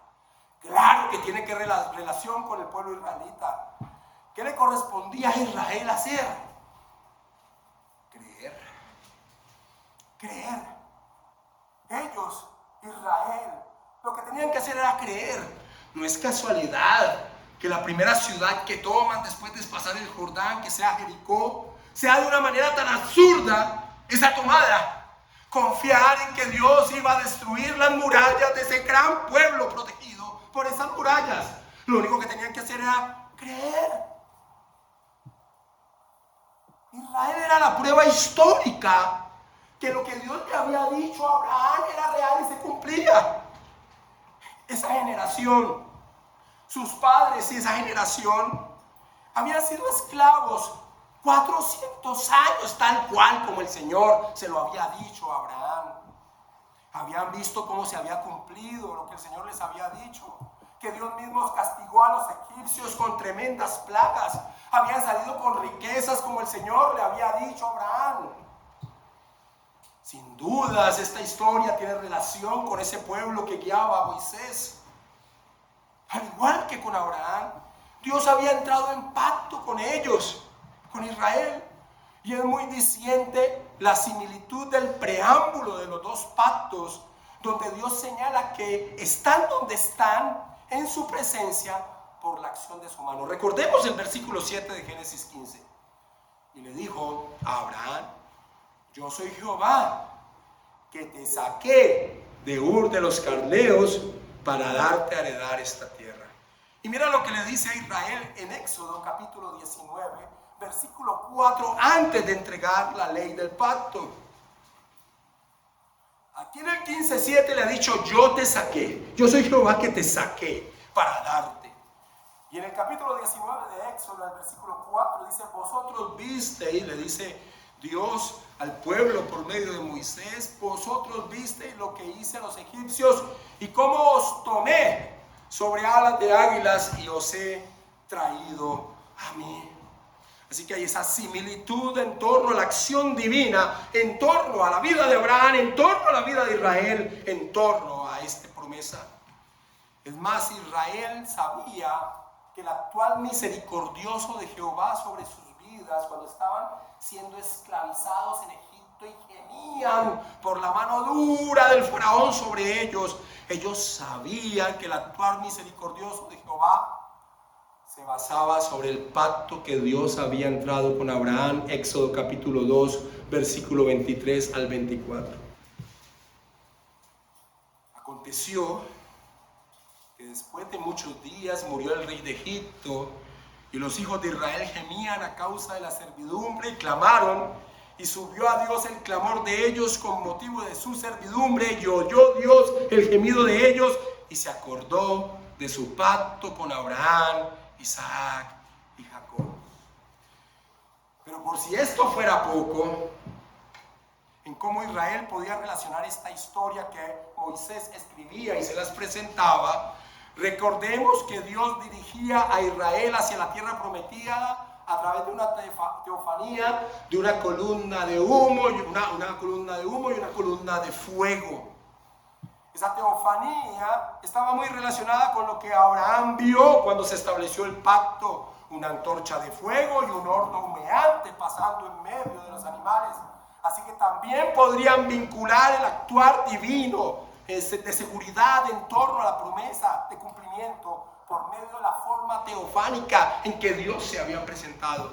Claro que tiene que relación con el pueblo israelita. ¿Qué le correspondía a Israel hacer? Creer. Ellos, Israel, lo que tenían que hacer era creer. No es casualidad que la primera ciudad que toman después de pasar el Jordán, que sea Jericó, sea de una manera tan absurda esa tomada. Confiar en que Dios iba a destruir las murallas de ese gran pueblo protegido por esas murallas. Lo único que tenían que hacer era creer. Israel era la prueba histórica que lo que Dios le había dicho a Abraham era real y se cumplía. Esa generación, sus padres y esa generación habían sido esclavos 400 años, tal cual como el Señor se lo había dicho a Abraham. Habían visto cómo se había cumplido lo que el Señor les había dicho, que Dios mismo castigó a los egipcios con tremendas plagas. Habían salido con riquezas como el Señor le había dicho a Abraham. Sin dudas, esta historia tiene relación con ese pueblo que guiaba a Moisés. Al igual que con Abraham, Dios había entrado en pacto con ellos, con Israel. Y es muy diciente la similitud del preámbulo de los dos pactos, donde Dios señala que están donde están en su presencia por la acción de su mano. Recordemos el versículo 7 de Génesis 15. Y le dijo a Abraham: yo soy Jehová, que te saqué de Ur de los Caldeos para darte a heredar esta tierra. Y mira lo que le dice a Israel en Éxodo capítulo 19, versículo 4, antes de entregar la ley del pacto. Aquí en el 15:7 le ha dicho, yo te saqué, yo soy Jehová que te saqué para darte. Y en el capítulo 19 de Éxodo, en el versículo 4, dice, vosotros visteis, le dice Dios al pueblo por medio de Moisés, vosotros visteis lo que hice a los egipcios y cómo os tomé sobre alas de águilas y os he traído a mí. Así que hay esa similitud en torno a la acción divina, en torno a la vida de Abraham, en torno a la vida de Israel, en torno a esta promesa. Es más, Israel sabía que el actual misericordioso de Jehová sobre sus vidas, cuando estaban siendo esclavizados en Egipto y gemían por la mano dura del faraón sobre ellos, ellos sabían que el actual misericordioso de Jehová se basaba sobre el pacto que Dios había entrado con Abraham, Éxodo capítulo 2, versículo 23 al 24. Aconteció que después de muchos días murió el rey de Egipto, y los hijos de Israel gemían a causa de la servidumbre y clamaron, y subió a Dios el clamor de ellos con motivo de su servidumbre, y oyó Dios el gemido de ellos, y se acordó de su pacto con Abraham, Isaac y Jacob. Pero por si esto fuera poco, en cómo Israel podía relacionar esta historia que Moisés escribía y se las presentaba, recordemos que Dios dirigía a Israel hacia la tierra prometida a través de una teofanía, de una columna de humo y una columna de humo y una columna de fuego. Esa teofanía estaba muy relacionada con lo que Abraham vio cuando se estableció el pacto, una antorcha de fuego y un horno humeante pasando en medio de los animales. Así que también podrían vincular el actuar divino de seguridad en torno a la promesa de cumplimiento por medio de la forma teofánica en que Dios se había presentado.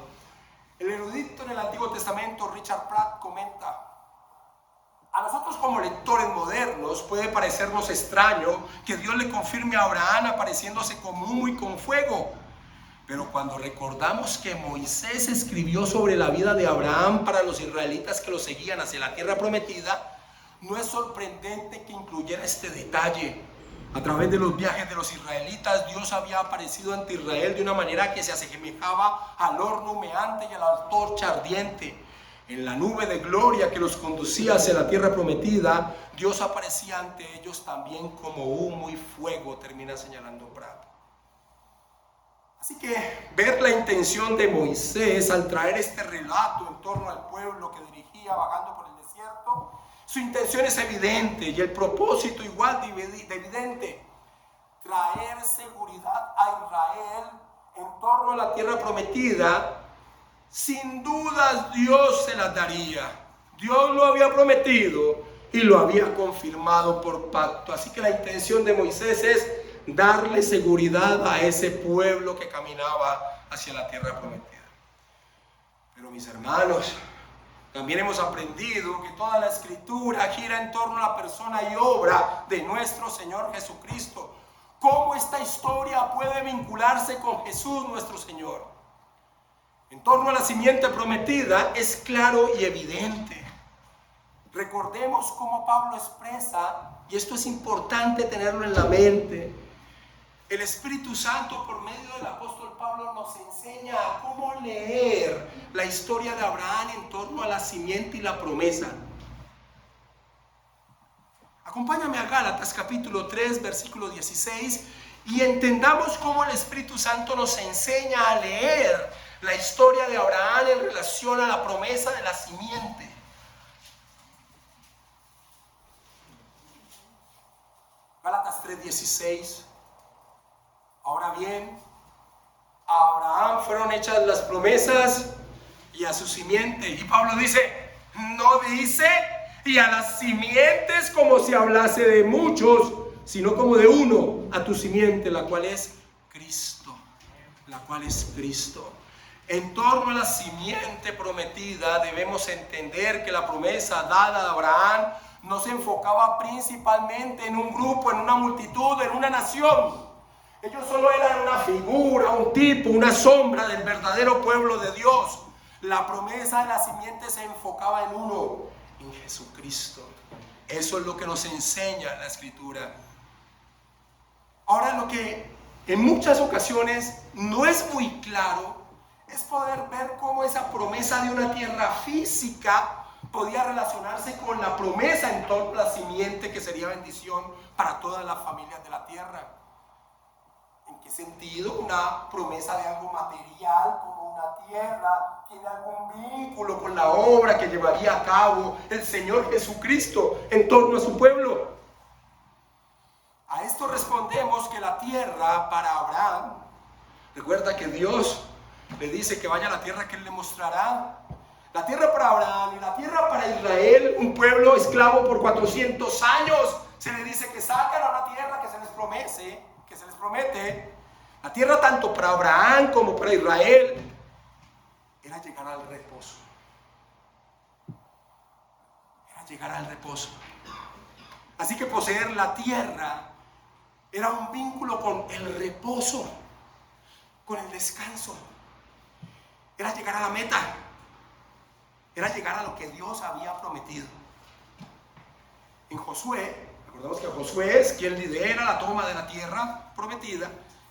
El erudito en el Antiguo Testamento, Richard Pratt, comenta: a nosotros como lectores modernos puede parecernos extraño que Dios le confirme a Abraham apareciéndose con humo y con fuego. Pero cuando recordamos que Moisés escribió sobre la vida de Abraham para los israelitas que lo seguían hacia la tierra prometida, no es sorprendente que incluyera este detalle. A través de los viajes de los israelitas, Dios había aparecido ante Israel de una manera que se asemejaba al horno humeante y a la antorcha ardiente. En la nube de gloria que los conducía hacia la tierra prometida, Dios aparecía ante ellos también como humo y fuego, termina señalando Pratt. Así que ver la intención de Moisés al traer este relato en torno al pueblo que dirigía vagando por el desierto, su intención es evidente y el propósito igual de evidente: traer seguridad a Israel en torno a la tierra prometida. Sin dudas Dios se las daría. Dios lo había prometido y lo había confirmado por pacto. Así que la intención de Moisés es darle seguridad a ese pueblo que caminaba hacia la tierra prometida. Pero mis hermanos, también hemos aprendido que toda la escritura gira en torno a la persona y obra de nuestro Señor Jesucristo. ¿Cómo esta historia puede vincularse con Jesús nuestro Señor? En torno a la simiente prometida es claro y evidente. Recordemos cómo Pablo expresa, y esto es importante tenerlo en la mente. El Espíritu Santo, por medio del apóstol Pablo, nos enseña a cómo leer la historia de Abraham en torno a la simiente y la promesa. Acompáñame a Gálatas capítulo 3, versículo 16, y entendamos cómo el Espíritu Santo nos enseña a leer la historia de Abraham en relación a la promesa de la simiente. Gálatas 3:16. Ahora bien, a Abraham fueron hechas las promesas y a su simiente. Y Pablo dice, no dice, y a las simientes como si hablase de muchos, sino como de uno, a tu simiente, la cual es Cristo. La cual es Cristo. En torno a la simiente prometida, debemos entender que la promesa dada a Abraham no se enfocaba principalmente en un grupo, en una multitud, en una nación. Ellos solo eran una figura, un tipo, una sombra del verdadero pueblo de Dios. La promesa de la simiente se enfocaba en uno, en Jesucristo. Eso es lo que nos enseña la Escritura. Ahora, lo que en muchas ocasiones no es muy claro es poder ver cómo esa promesa de una tierra física podía relacionarse con la promesa en torno a la simiente, que sería bendición para todas las familias de la tierra. ¿En qué sentido? Una promesa de algo material, como una tierra, tiene algún vínculo con la obra que llevaría a cabo el Señor Jesucristo en torno a su pueblo. A esto respondemos que la tierra para Abraham, recuerda que Dios le dice que vaya a la tierra que Él le mostrará. La tierra para Abraham y la tierra para Israel, un pueblo esclavo por 400 años, se le dice que salgan a una tierra que se les promete. La tierra tanto para Abraham como para Israel era llegar al reposo. Era llegar al reposo. Así que poseer la tierra era un vínculo con el reposo, con el descanso. Era llegar a la meta. Era llegar a lo que Dios había prometido. En Josué, recordemos que Josué es quien lidera la toma de la tierra prometida.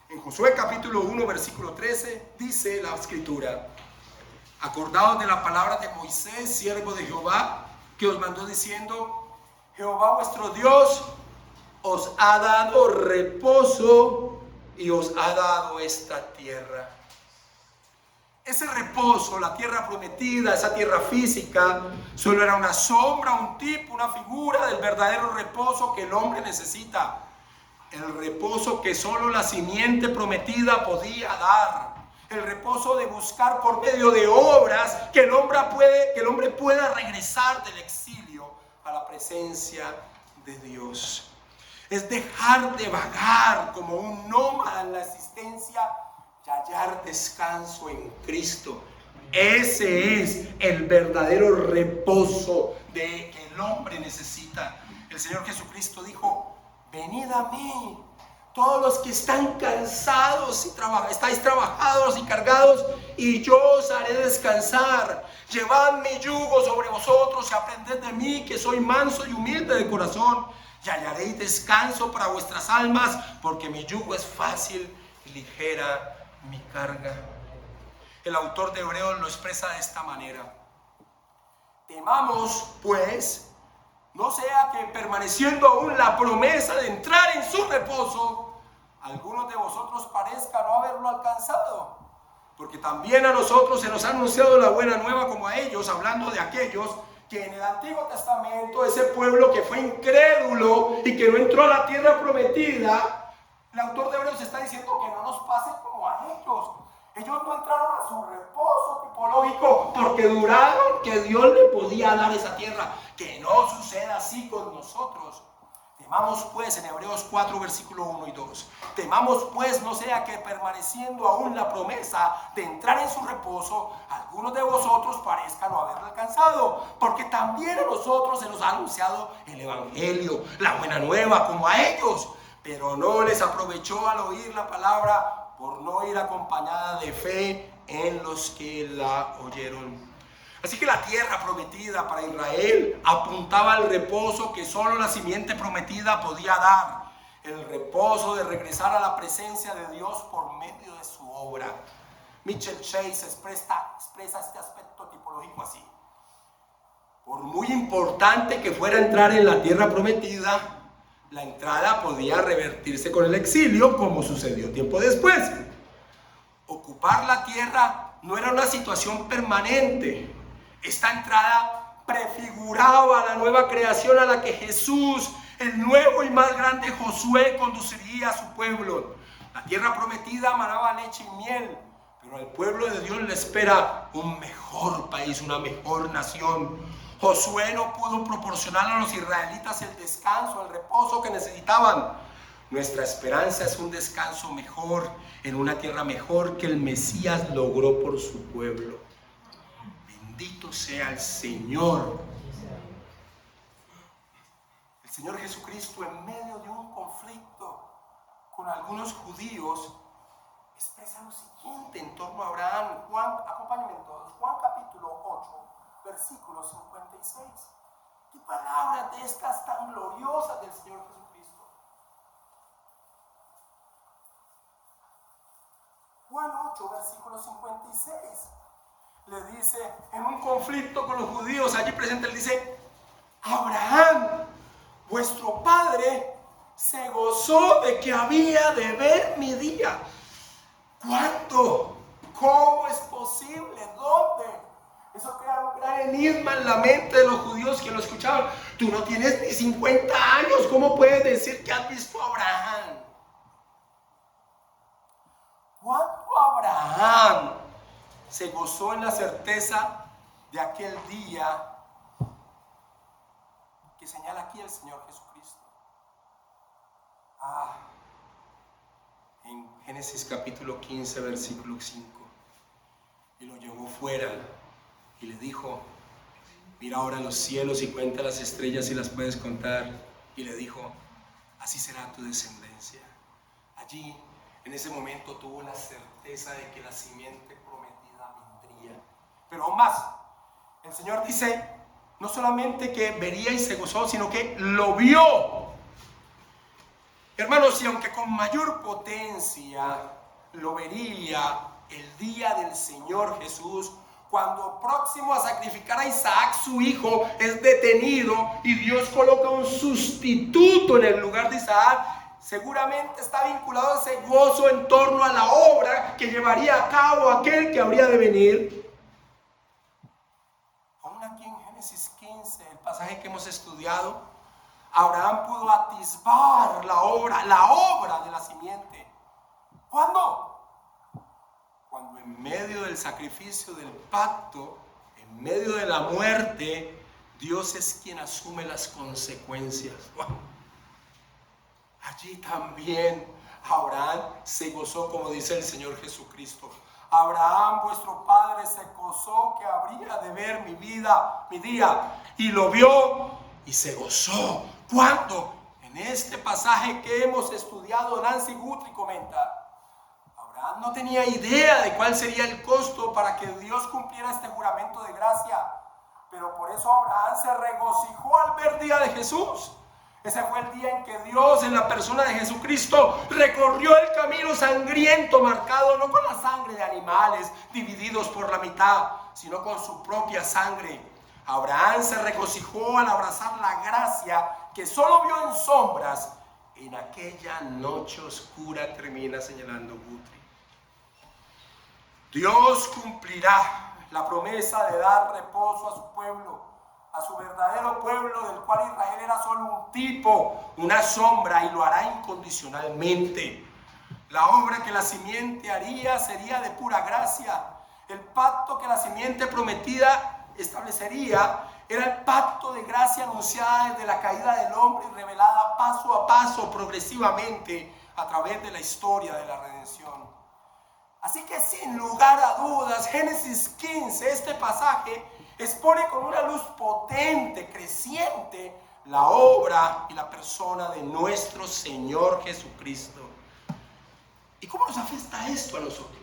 En Josué capítulo 1 versículo 13 dice la Escritura: acordaos de la palabra de Moisés, siervo de Jehová, que os mandó diciendo: Jehová vuestro Dios os ha dado reposo y os ha dado esta tierra. Ese reposo, la tierra prometida, esa tierra física, solo era una sombra, un tipo, una figura del verdadero reposo que el hombre necesita. El reposo que solo la simiente prometida podía dar. El reposo de buscar por medio de obras que el hombre pueda regresar del exilio a la presencia de Dios. Es dejar de vagar como un nómada en la existencia y hallar descanso en Cristo. Ese es el verdadero reposo que el hombre necesita. El Señor Jesucristo dijo: venid a mí, todos los que están cansados y estáis trabajados y cargados, y yo os haré descansar. Llevad mi yugo sobre vosotros y aprended de mí, que soy manso y humilde de corazón, y hallaréis descanso para vuestras almas, porque mi yugo es fácil y ligera mi carga. El autor de Hebreos lo expresa de esta manera: temamos pues, no sea que permaneciendo aún la promesa de entrar en su reposo, algunos de vosotros parezca no haberlo alcanzado. Porque también a nosotros se nos ha anunciado la buena nueva como a ellos, hablando de aquellos que en el Antiguo Testamento, ese pueblo que fue incrédulo y que no entró a la tierra prometida, el autor de Hebreos está diciendo que no nos pase como a ellos. Ellos no entraron a su reposo tipológico porque duraron que Dios le podía dar esa tierra. Que no suceda así con nosotros. Temamos pues, en Hebreos 4 versículo 1 y 2, temamos pues no sea que permaneciendo aún la promesa de entrar en su reposo, algunos de vosotros parezcan no haberlo alcanzado, porque también a nosotros se nos ha anunciado el evangelio, la buena nueva como a ellos, pero no les aprovechó al oír la palabra por no ir acompañada de fe en los que la oyeron. Así que la tierra prometida para Israel apuntaba al reposo que solo la simiente prometida podía dar. El reposo de regresar a la presencia de Dios por medio de su obra. Mitchell Chase expresa este aspecto tipológico así: por muy importante que fuera entrar en la tierra prometida, la entrada podía revertirse con el exilio, como sucedió tiempo después. Ocupar la tierra no era una situación permanente. Esta entrada prefiguraba la nueva creación a la que Jesús, el nuevo y más grande Josué, conduciría a su pueblo. La tierra prometida manaba leche y miel, pero al pueblo de Dios le espera un mejor país, una mejor nación. Josué no pudo proporcionar a los israelitas el descanso, el reposo que necesitaban. Nuestra esperanza es un descanso mejor, en una tierra mejor que el Mesías logró por su pueblo. Bendito sea el Señor. El Señor Jesucristo, en medio de un conflicto con algunos judíos, expresa lo siguiente en torno a Abraham. Juan, acompáñenme todos, Juan capítulo 8, versículo 56. ¿Qué palabras de estas tan gloriosas del Señor Jesucristo? Juan 8, versículo 56. Le dice, en un conflicto con los judíos allí presente, él dice: Abraham, vuestro padre, se gozó de que había de ver mi día. ¿Cuándo? ¿Cómo es posible? ¿Dónde? Eso crea un gran enigma en la mente de los judíos que lo escuchaban. Tú no tienes ni 50 años, ¿cómo puedes decir que has visto a Abraham? ¿Cuándo Abraham se gozó en la certeza de aquel día que señala aquí el Señor Jesucristo? En Génesis capítulo 15, versículo 5. Y lo llevó fuera y le dijo: mira ahora los cielos y cuenta las estrellas si las puedes contar. Y le dijo: así será tu descendencia. Allí, en ese momento, tuvo la certeza de que la simiente prometida vendría. Pero aún más, el Señor dice, no solamente que vería y se gozó, sino que lo vio. Hermanos, y aunque con mayor potencia lo vería el día del Señor Jesús, cuando próximo a sacrificar a Isaac, su hijo, es detenido y Dios coloca un sustituto en el lugar de Isaac, seguramente está vinculado ese gozo en torno a la obra que llevaría a cabo aquel que habría de venir. Aún aquí en Génesis 15, el pasaje que hemos estudiado, Abraham pudo atisbar la obra de la simiente. ¿Cuándo? Cuando en medio del sacrificio del pacto, en medio de la muerte, Dios es quien asume las consecuencias. Allí también Abraham se gozó, como dice el Señor Jesucristo. Abraham, vuestro padre, se gozó que habría de ver mi día, y lo vio y se gozó. ¿Cuándo? En este pasaje que hemos estudiado, Nancy Guthrie comenta: Abraham no tenía idea de cuál sería el costo para que Dios cumpliera este juramento de gracia, pero por eso Abraham se regocijó al ver el día de Jesús. Ese fue el día en que Dios, en la persona de Jesucristo, recorrió el camino sangriento, marcado no con la sangre de animales divididos por la mitad, sino con su propia sangre. Abraham se regocijó al abrazar la gracia que solo vio en sombras en aquella noche oscura, termina señalando Guthrie. Dios cumplirá la promesa de dar reposo a su pueblo, a su verdadero pueblo, del cual Israel era solo un tipo, una sombra, y lo hará incondicionalmente. La obra que la simiente haría sería de pura gracia. El pacto que la simiente prometida establecería era el pacto de gracia anunciada desde la caída del hombre y revelada paso a paso, progresivamente, a través de la historia de la redención. Así que sin lugar a dudas, Génesis 15, este pasaje, expone con una luz potente, creciente, la obra y la persona de nuestro Señor Jesucristo. ¿Y cómo nos afecta esto a nosotros?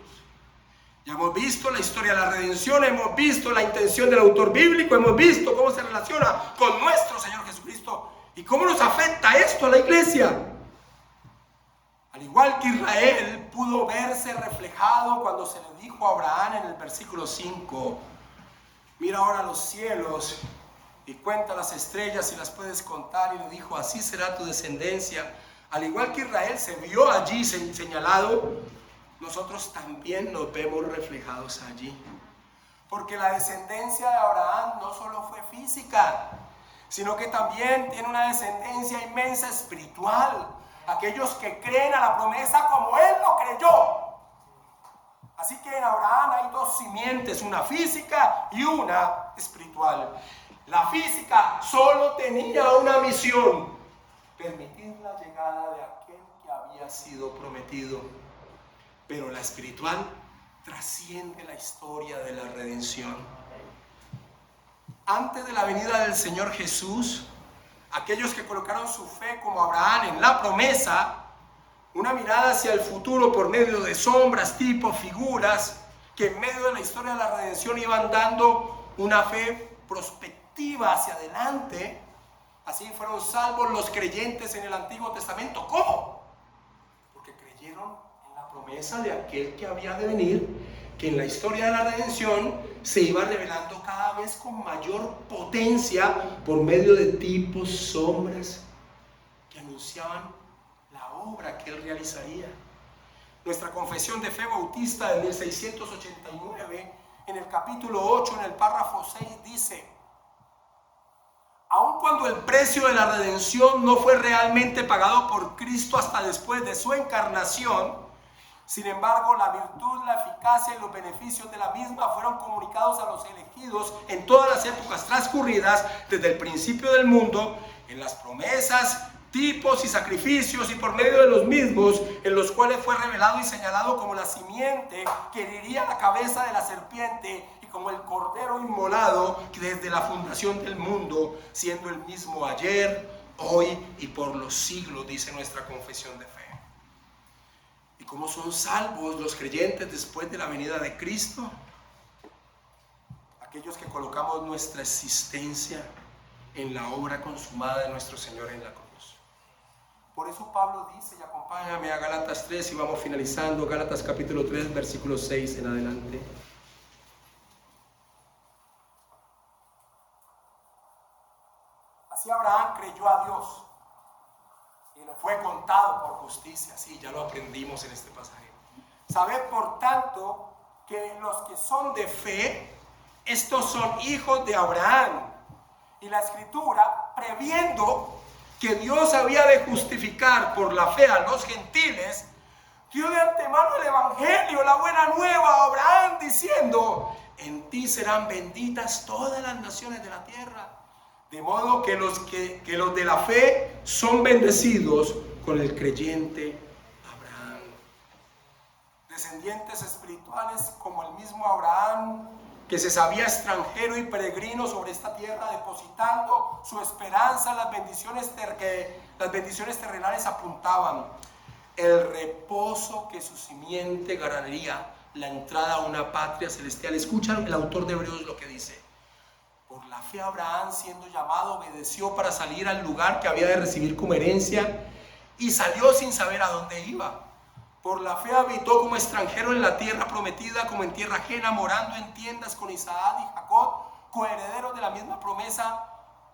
Ya hemos visto la historia de la redención, hemos visto la intención del autor bíblico, hemos visto cómo se relaciona con nuestro Señor Jesucristo. ¿Y cómo nos afecta esto a la iglesia? Al igual que Israel pudo verse reflejado cuando se le dijo a Abraham en el versículo 5, mira ahora los cielos y cuenta las estrellas si las puedes contar, y le dijo, así será tu descendencia. Al igual que Israel se vio allí señalado, nosotros también nos vemos reflejados allí. Porque la descendencia de Abraham no solo fue física, sino que también tiene una descendencia inmensa espiritual. Aquellos que creen a la promesa como él lo creyó. Así que en Abraham hay dos simientes, una física y una espiritual. La física solo tenía una misión: permitir la llegada de aquel había sido prometido, pero la espiritual trasciende la historia de la redención. Antes de la venida del Señor Jesús, aquellos que colocaron su fe como Abraham en la promesa, una mirada hacia el futuro por medio de sombras, tipos, figuras, que en medio de la historia de la redención iban dando una fe prospectiva hacia adelante. Así fueron salvos los creyentes en el Antiguo Testamento. ¿Cómo? Porque creyeron en la promesa de aquel que había de venir, que en la historia de la redención se iba revelando cada vez con mayor potencia por medio de tipos, sombras, que anunciaban la obra que él realizaría. Nuestra confesión de fe bautista de 1689, en el capítulo 8, en el párrafo 6, dice: aun cuando el precio de la redención no fue realmente pagado por Cristo hasta después de su encarnación, sin embargo, la virtud, la eficacia y los beneficios de la misma fueron comunicados a los elegidos en todas las épocas transcurridas desde el principio del mundo, en las promesas, tipos y sacrificios, y por medio de los mismos, en los cuales fue revelado y señalado como la simiente que heriría la cabeza de la serpiente, y como el cordero inmolado desde la fundación del mundo, siendo el mismo ayer, hoy y por los siglos, dice nuestra confesión de fe. ¿Y cómo son salvos los creyentes después de la venida de Cristo? Aquellos que colocamos nuestra existencia en la obra consumada de nuestro Señor en la cruz. Por eso Pablo dice, y acompáñame a Gálatas 3 y vamos finalizando, Gálatas capítulo 3, versículo 6 en adelante. Así Abraham creyó a Dios y le fue contado por justicia. Sí, ya lo aprendimos en este pasaje. Sabed por tanto que los que son de fe, estos son hijos de Abraham. Y la Escritura, previendo que Dios había de justificar por la fe a los gentiles, dio de antemano el evangelio, la buena nueva a Abraham, diciendo: en ti serán benditas todas las naciones de la tierra. De modo que los de la fe son bendecidos con el creyente Abraham. Descendientes espirituales como el mismo Abraham, que se sabía extranjero y peregrino sobre esta tierra, depositando su esperanza en las bendiciones que las bendiciones terrenales apuntaban. El reposo que su simiente ganaría, la entrada a una patria celestial. Escuchan el autor de Hebreos lo que dice: por la fe Abraham, siendo llamado, obedeció para salir al lugar que había de recibir como herencia, y salió sin saber a dónde iba. Por la fe habitó como extranjero en la tierra prometida, como en tierra ajena, morando en tiendas con Isaac y Jacob, coherederos de la misma promesa,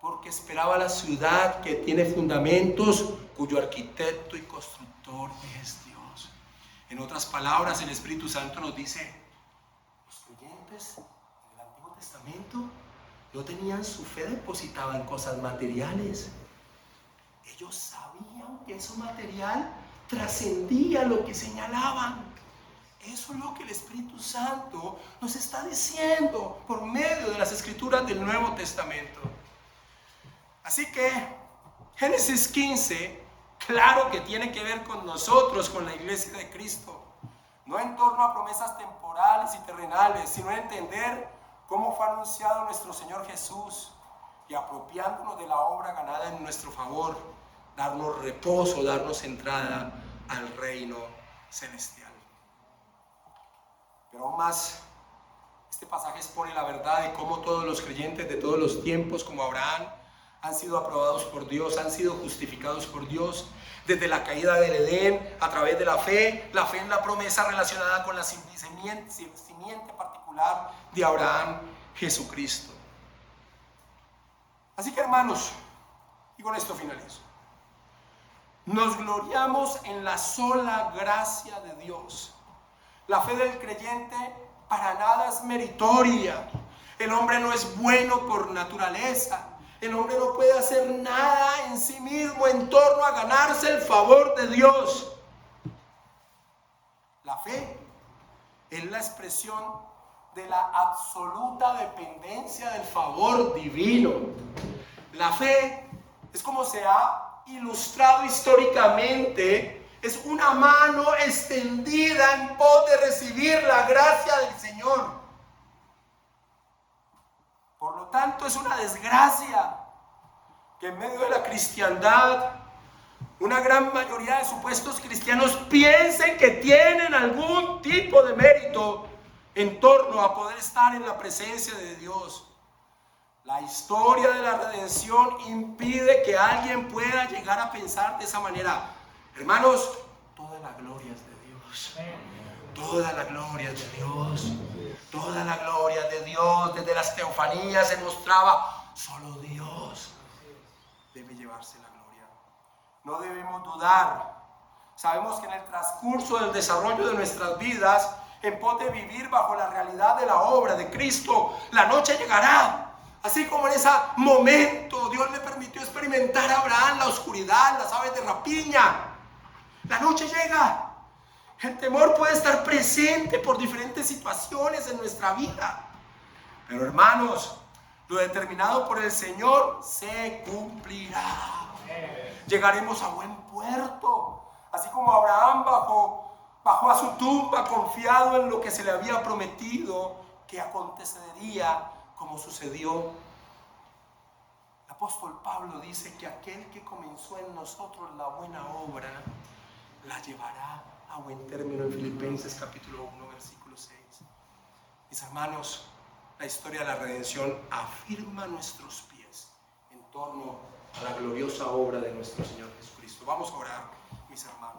porque esperaba la ciudad que tiene fundamentos, cuyo arquitecto y constructor es Dios. En otras palabras, el Espíritu Santo nos dice: los creyentes del Antiguo Testamento no tenían su fe depositada en cosas materiales. Ellos sabían que eso material trascendía lo que señalaban. Eso es lo que el Espíritu Santo nos está diciendo por medio de las Escrituras del Nuevo Testamento. Así que Génesis 15, claro que tiene que ver con nosotros, con la iglesia de Cristo. No en torno a promesas temporales y terrenales, sino en entender cómo fue anunciado nuestro Señor Jesús, y apropiándonos de la obra ganada en nuestro favor, darnos reposo, darnos entrada al reino celestial. Pero aún más, este pasaje expone la verdad de cómo todos los creyentes de todos los tiempos, como Abraham, han sido aprobados por Dios, han sido justificados por Dios, desde la caída del Edén, a través de la fe en la promesa relacionada con la simiente particular de Abraham, Jesucristo. Así que, hermanos, y con esto finalizo, nos gloriamos en la sola gracia de Dios. La fe del creyente para nada es meritoria. El hombre no es bueno por naturaleza. El hombre no puede hacer nada en sí mismo en torno a ganarse el favor de Dios. La fe es la expresión de la absoluta dependencia del favor divino. La fe es como se ha ilustrado históricamente Es una mano extendida en pos de recibir la gracia del Señor. Por lo tanto, es una desgracia que en medio de la cristiandad una gran mayoría de supuestos cristianos piensen que tienen algún tipo de mérito en torno a poder estar en la presencia de Dios. La historia de la redención impide que alguien pueda llegar a pensar de esa manera. Hermanos, toda la gloria es de Dios. Toda la gloria es de Dios. Toda la gloria es de Dios. Desde las teofanías se mostraba, solo Dios debe llevarse la gloria. No debemos dudar. Sabemos que en el transcurso del desarrollo de nuestras vidas, en pos de vivir bajo la realidad de la obra de Cristo, la noche llegará. Así como en ese momento Dios le permitió experimentar a Abraham la oscuridad, las aves de rapiña. La noche llega. El temor puede estar presente por diferentes situaciones en nuestra vida. Pero hermanos, lo determinado por el Señor se cumplirá. Llegaremos a buen puerto. Así como Abraham bajó a su tumba confiado en lo que se le había prometido que acontecería, como sucedió. El apóstol Pablo dice que aquel que comenzó en nosotros la buena obra la llevará a buen término en Filipenses capítulo 1 versículo 6. Mis hermanos, la historia de la redención afirma nuestros pies en torno a la gloriosa obra de nuestro Señor Jesucristo. Vamos a orar, mis hermanos.